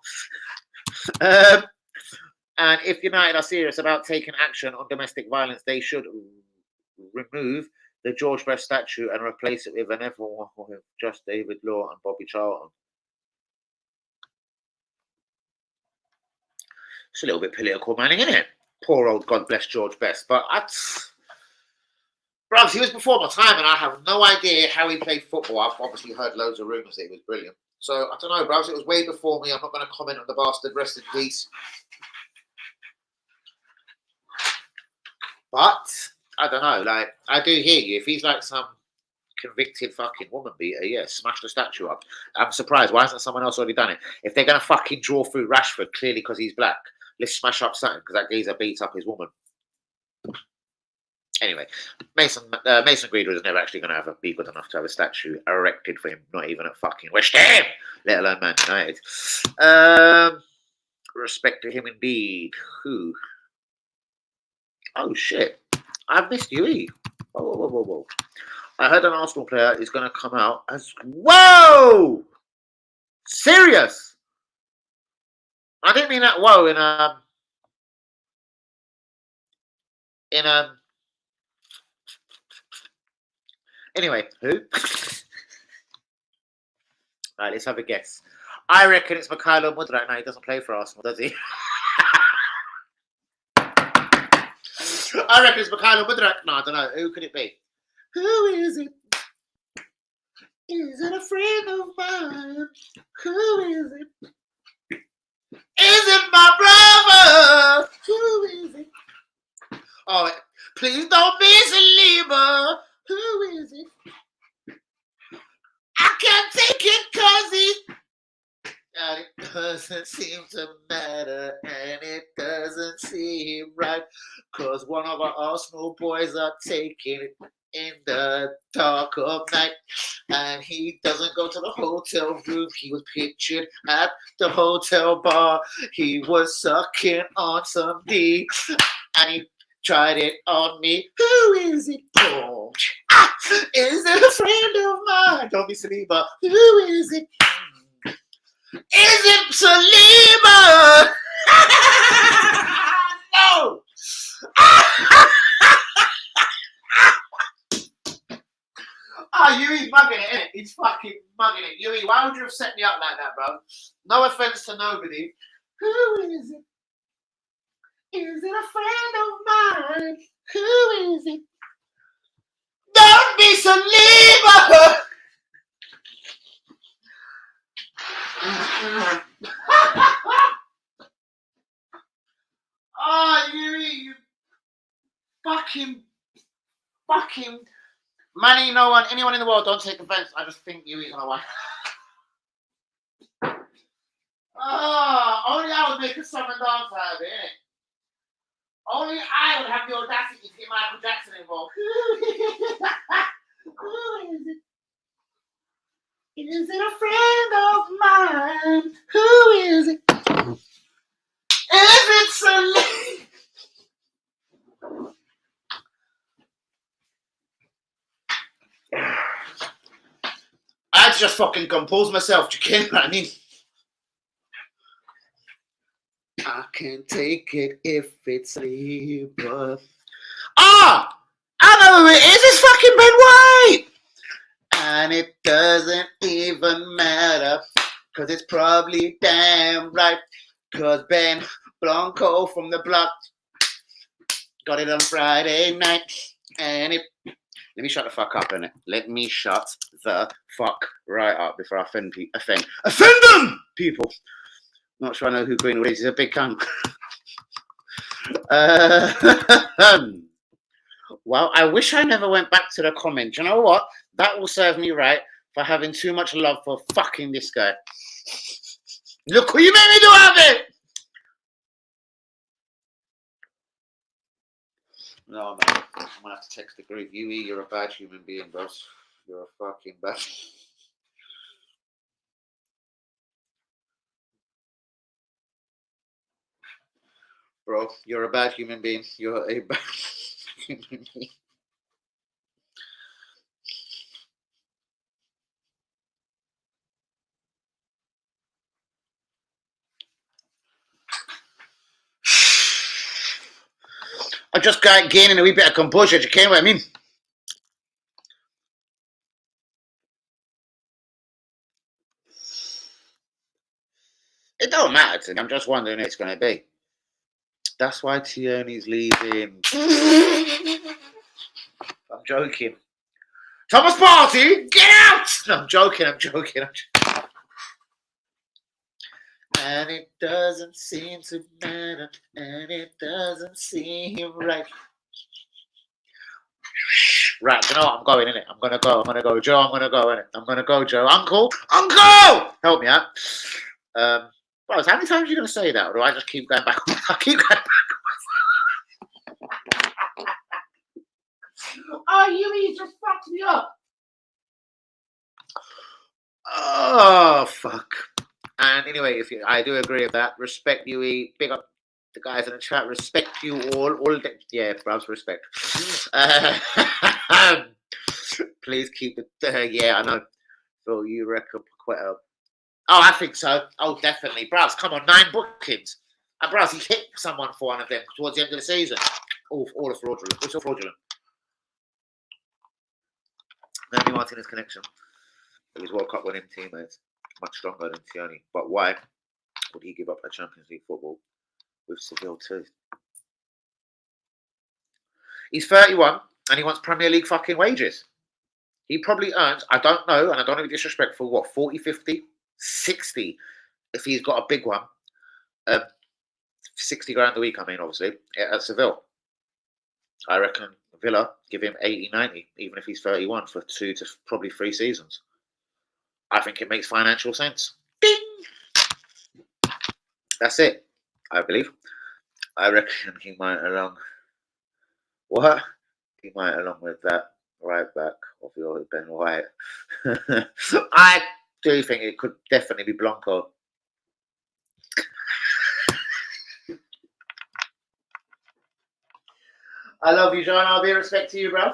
And if United are serious about taking action on domestic violence, they should remove the George Best statue and replace it with an everyone with just David Law and Bobby Charlton. It's a little bit political, Manning, isn't it? Poor old God bless George Best. But Bros, he was before my time, and I have no idea how he played football. I've obviously heard loads of rumours that he was brilliant. So, I don't know, bros. It was way before me. I'm not going to comment on the bastard. Rest in peace. But, I don't know. Like, I do hear you. If he's like some convicted fucking woman beater, yeah, smash the statue up. I'm surprised. Why hasn't someone else already done it? If they're going to fucking draw through Rashford, clearly because he's black, let's smash up something because that geezer beat up his woman. Anyway, Mason Greenwood is never actually going to be good enough to have a statue erected for him, not even at fucking West Ham, let alone Man United. Respect to him indeed. Who? Oh, shit. I've missed you, E. Whoa. I heard an Arsenal player is going to come out as whoa, serious. I didn't mean that whoa in anyway, who? Right, let's have a guess. I reckon it's Mikhailo Mudryk. No, he doesn't play for Arsenal, does he? I reckon it's Mikhailo Mudryk. No, I don't know. Who could it be? Who is it? Is it a friend of mine? Who is it? Is it my brother? Who is it? Oh, please don't be Saliba. Who is it? I can't take it because and it doesn't seem to matter, and it doesn't seem right, because one of our Arsenal boys are taking it in the dark of night, and he doesn't go to the hotel room. He was pictured at the hotel bar. He was sucking on some D, and he tried it on me. Who is it? Oh, is it a friend of mine? Don't be Saliba. Who is it? Is it Saliba? No. Yui's mugging it, innit? He's fucking mugging it. Yui, why would you have set me up like that, bro? No offense to nobody. Who is it? Is it a friend of mine? Who is it? Don't be Saliba! Oh, you fucking Manny, no one, anyone in the world, don't take offense. I just think Yui's gonna win. Oh, only I would make a song and dance out of it, innit? Only I would have the audacity to get Michael Jackson involved. Who is it? Is it a friend of mine? Who is it? Is it Celine? I had to just fucking compose myself. Do you get what I mean? I can't take it if it's Libra. Ah! I know who it is. It's fucking Ben White. And it doesn't even matter, because it's probably damn right, because Ben Blanco from the block got it on Friday night, and it... Let me shut the fuck up, innit? Let me shut the fuck right up before I offend them, people. Not sure I know who Greenwood is. He's a big cunt. Well, I wish I never went back to the comment. You know what? That will serve me right for having too much love for fucking this guy. Look what you made me do out of it! No, man. I'm gonna have to text the group. Yui, you're a bad human being, bro. You're a fucking bad. Bro, you're a bad human being. You're a bad human being. I just got gaining a wee bit of composure. Do you care what I mean? It don't matter to me. I'm just wondering who it's going to be. That's why Tierney's leaving. I'm joking. Thomas Partey, get out! No, I'm joking. And it doesn't seem to matter, and it doesn't seem right. Right, you know what? I'm going, innit? I'm gonna go, Joe. I'm gonna go, innit? I'm gonna go, Joe. Uncle! Help me out. Bro, how many times are you gonna say that? Or do I just keep going back? I keep going back. Oh, you just fucked me up. Oh, fuck. And anyway, I do agree with that. Respect you, big up the guys in the chat. Respect you all. Yeah, perhaps respect. please keep it. Yeah, I know. Phil, you reckon quite a... Oh, I think so. Oh, definitely. Browse, come on, 9 bookings. And Browse, he hit someone for one of them towards the end of the season. All fraudulent. It's all fraudulent. Maybe Martinez connection. With his World Cup winning teammates. Much stronger than Tierney. But why would he give up a Champions League football with Seville too? He's 31 and he wants Premier League fucking wages. He probably earns, I don't know, and I don't want to be disrespectful, what, 40, 50, 60 if he's got a big one. 60 grand a week, I mean, obviously, at Seville. I reckon Villa give him 80, 90, even if he's 31 for 2 to probably 3 seasons. I think it makes financial sense. Ding! That's it, I believe. I reckon he might along... What? He might along with that right back of your Ben White. I do think it could definitely be Blanco. I love you, John. I'll be respect to you, bro.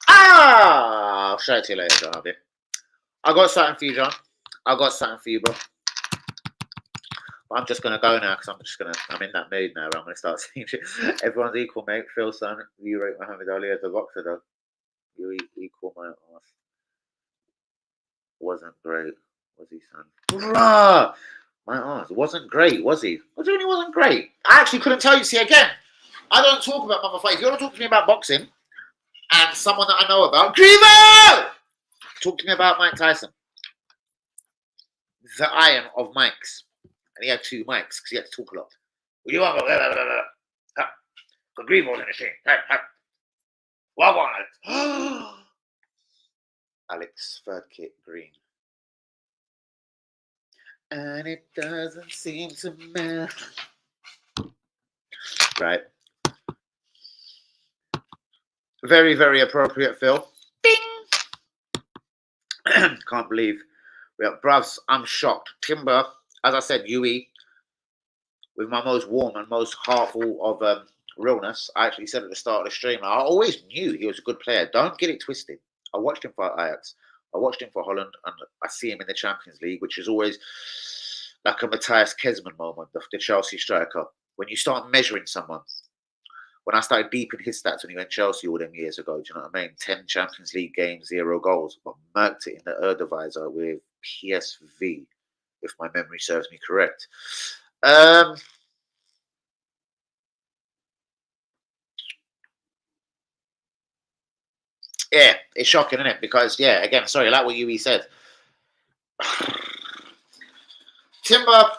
I'll show it to you later, John. I got something for you, John. I got something for you, bro. But I'm just gonna go now because I'm in that mood now. Where I'm gonna start seeing shit. Everyone's equal, mate. Phil, son, you rate Muhammad Ali as a boxer, though. You equal my ass. Wasn't great, was he, son? Bruh! My ass wasn't great, was he? What do you mean he wasn't great? I actually couldn't tell you. See, again, I don't talk about motherfuckers. If you want to talk to me about boxing and someone that I know about, Grievo! Talk to me about Mike Tyson. The iron of mics. And he had 2 mics because he had to talk a lot. What do you want? Got Grievo's in the thing. What want Alex? Alex, third kit, green. And it doesn't seem to matter. Right. Very, very appropriate, Phil. Bing! Can't believe. Well, bruvs, I'm shocked. Timber, as I said, UE, with my most warm and most heartful of realness, I actually said at the start of the stream, I always knew he was a good player. Don't get it twisted. I watched him for Ajax. I watched him for Holland, and I see him in the Champions League, which is always like a Matthias Kesman moment, the Chelsea striker. When you start measuring someone, when I started deep in his stats when he went Chelsea all them years ago, do you know what I mean? 10 Champions League games, 0 goals, but marked it in the Eredivisie with PSV, if my memory serves me correct. Yeah, it's shocking, isn't it? Because, yeah, again, sorry, like what UE said. Timber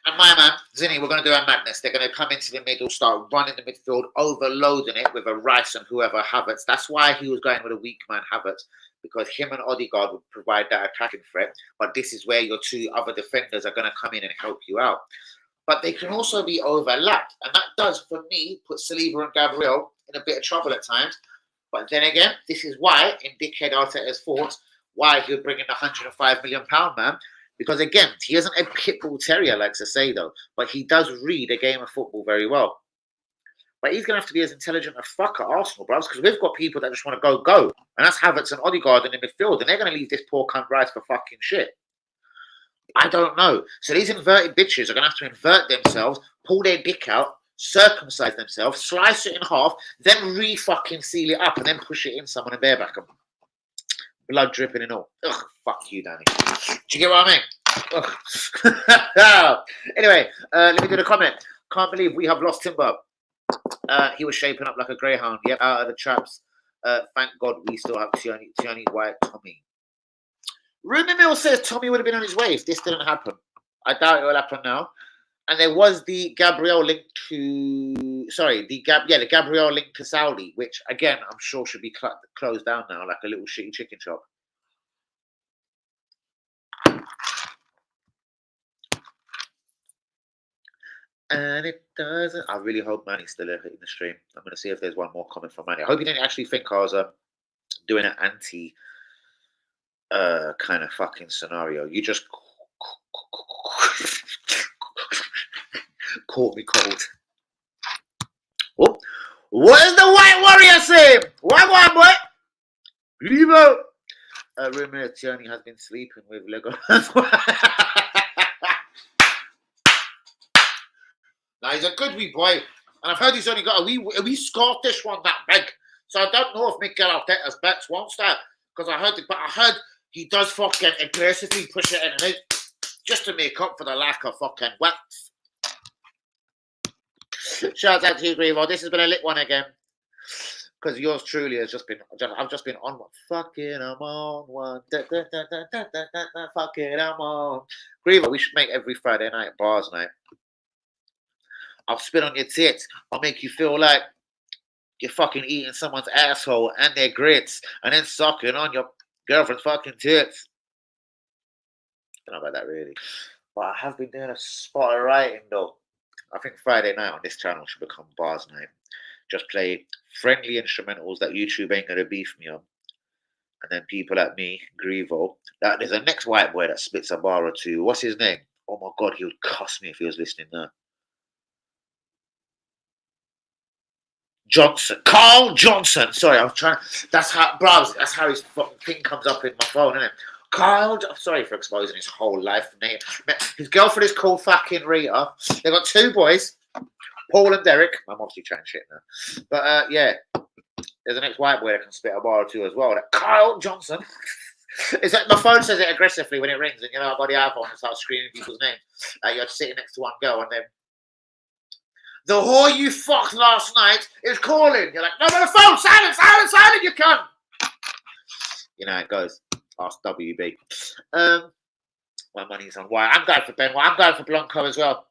and my man, Zinni, we're going to do a madness. They're going to come into the middle, start running the midfield, overloading it with a Rice and whoever, Havertz. That's why he was going with a weak man, Havertz, because him and Odegaard would provide that attacking threat. But this is where your 2 other defenders are going to come in and help you out. But they can also be overlapped. And that does, for me, put Saliba and Gabriel in a bit of trouble at times. But then again, this is why, in Dickhead Arteta's thoughts, why he would bring in the £105 million man. Because again, he isn't a pitbull terrier like Saicedo, but he does read a game of football very well. But he's going to have to be as intelligent as fuck at Arsenal, bros, because we've got people that just want to go. And that's Havertz and Odegaard in the midfield, and they're going to leave this poor cunt Rice for fucking shit. I don't know. So these inverted bitches are going to have to invert themselves, pull their dick out, circumcise themselves, slice it in half, then re-fucking seal it up, and then push it in someone and bareback them. Blood dripping and all. Ugh, fuck you, Danny. Do you get what I mean? Anyway, let me do the comment. Can't believe we have lost Timber. He was shaping up like a greyhound. Yep, out of the traps. Thank God we still have Tierney, White, Tommy. Ruben Mill says Tommy would have been on his way if this didn't happen. I doubt it will happen now. And there was the Gabriel link to... Sorry, the Gabriel link to Saudi, which, again, I'm sure should be closed down now, like a little shitty chicken shop. And it doesn't... I really hope Manny's still in the stream. I'm going to see if there's one more comment from Manny. I hope you didn't actually think I was doing an anti kind of fucking scenario. You just caught me cold. Oh, what is the White Warrior saying? What, boy? Grievo! Rumour Tierney has been sleeping with Lego. Now, he's a good wee boy. And I've heard he's only got a wee Scottish one that big. So I don't know if Mikel Arteta's bets wants that. Because I heard he does fucking aggressively push it in and out. Just to make up for the lack of fucking width. Shout out to you, Grievo. This has been a lit one again. Because yours truly has I've just been on one. Fucking I'm on one. Fucking I'm on. Grievo, we should make every Friday night bars night. I'll spit on your tits. I'll make you feel like you're fucking eating someone's asshole and their grits and then sucking on your girlfriend's fucking tits. I don't know about that really. But I have been doing a spot of writing though. I think Friday night on this channel should become bars night. Just play friendly instrumentals that YouTube ain't gonna beef me on. And then people like me, Grievo. There's a next white boy that spits a bar or two. What's his name? Oh my god, he would cuss me if he was listening now. Johnson, Carl Johnson. Sorry, I was trying. That's how his fucking thing comes up in my phone, isn't it? Carl. Sorry for exposing his whole life name. His girlfriend is called fucking Rita. They've got two boys, Paul and Derek. I'm obviously trying shit now, but yeah, there's an ex-white boy that can spit a bar or two as well. That Carl Johnson. Is that my phone says it aggressively when it rings, and I've got the iPhone and start screaming people's names. You're sitting next to one girl, and then. The whore you fucked last night is calling. You're like, no, the phone, silent, you cunt. You know how it goes. Ask WB. My money's on White. I'm going for Ben White. I'm going for Blanco as well.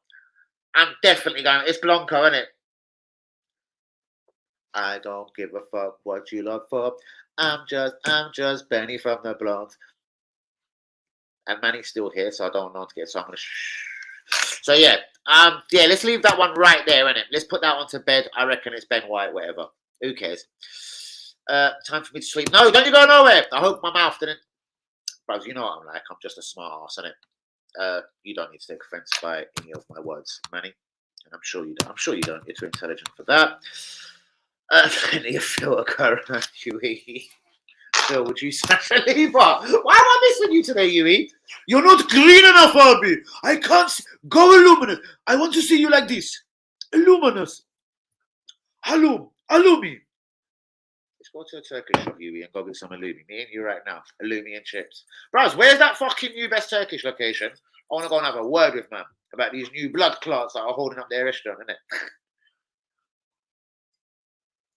I'm definitely going. It's Blanco, isn't it? I don't give a fuck what you look for. I'm just Benny from the Blondes. And Manny's still here, so I don't know what to get. So I'm gonna. So yeah, let's leave that one right there, innit? Let's put that one to bed. I reckon it's Ben White, whatever. Who cares? Time for me to sleep. No, don't you go nowhere. I hope my mouth didn't. Bros, you know what I'm like. I'm just a smart ass, innit? You don't need to take offense by any of my words, Manny. And I'm sure you don't. I'm sure you don't. You're too intelligent for that. Plenty of filter current, Huey. Phil, would you smash a lever? Why am I missing you today, Huey? You're not green enough, Albie. I can't go luminous. I want to see you like this. Luminous. Allumi. Let's go to a Turkish shop, Huey, and go get some Allumi. Me and you right now. Allumi and chips. Bros, where's that fucking new best Turkish location? I want to go and have a word with man about these new blood clots that are holding up their restaurant,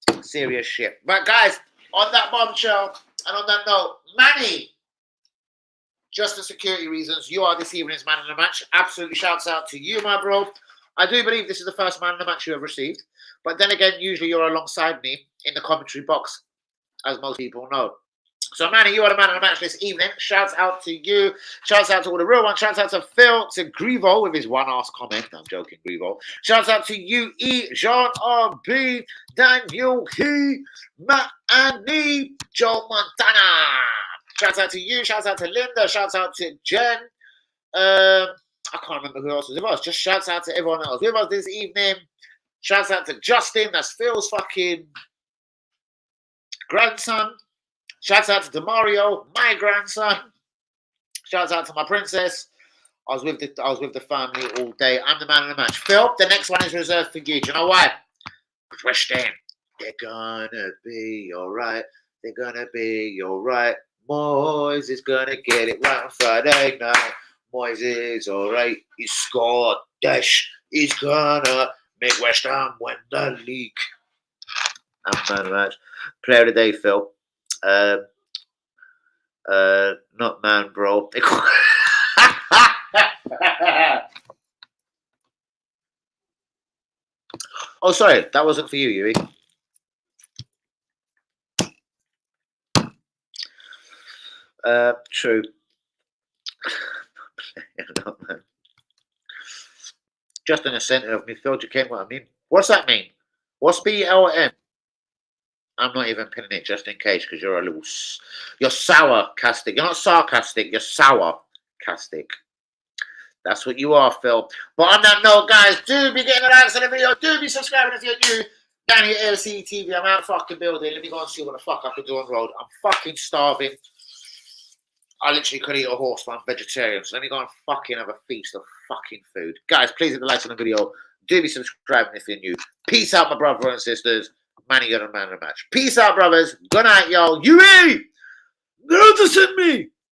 innit? Serious shit. But guys, on that bombshell and on that note, Manny, just for security reasons, you are this evening's man in the match. Absolutely shouts out to you, my bro. I do believe this is the first man in the match you have received. But then again, usually you're alongside me in the commentary box, as most people know. So, Manny, you are the man of the match this evening. Shouts out to you. Shouts out to all the real ones. Shouts out to Phil, to Grievo with his one-ass comment. No, I'm joking, Grievo. Shouts out to you, E, Jean R.B., Daniel He, Matt and me, Joe Montana. Shouts out to you. Shouts out to Linda. Shouts out to Jen. I can't remember who else was with us. Just shouts out to everyone else with us this evening. Shouts out to Justin. That's Phil's fucking grandson. Shouts out to Demario, my grandson. Shouts out to my princess. I was with the family all day. I'm the man of the match. Phil, the next one is reserved for you. Do you know why? West Ham. They're gonna be alright. They're gonna be alright. Moyes is gonna get it right on Friday night. Moyes is alright. He's Scottish. He's gonna make West Ham win the league. I'm the man of the match. Player of the day, Phil. Not man, bro. Oh, sorry, that wasn't for you, Yui. True. Just in the centre of midfield, you came what I mean. What's that mean? What's BLM? I'm not even pinning it just in case because you're you're sour-castic. You're not sarcastic, you're sour-castic. That's what you are, Phil. But on that note, guys, do be getting the likes on the video. Do be subscribing if you're new. Down here, LCE TV, I'm out fucking building. Let me go and see what the fuck I can do on the road. I'm fucking starving. I literally could eat a horse, but I'm vegetarian. So let me go and fucking have a feast of fucking food. Guys, please hit the like on the video. Do be subscribing if you're new. Peace out, my brother and sisters. Man, you got a man of the match. Peace out, brothers. Good night, y'all. You noticing me?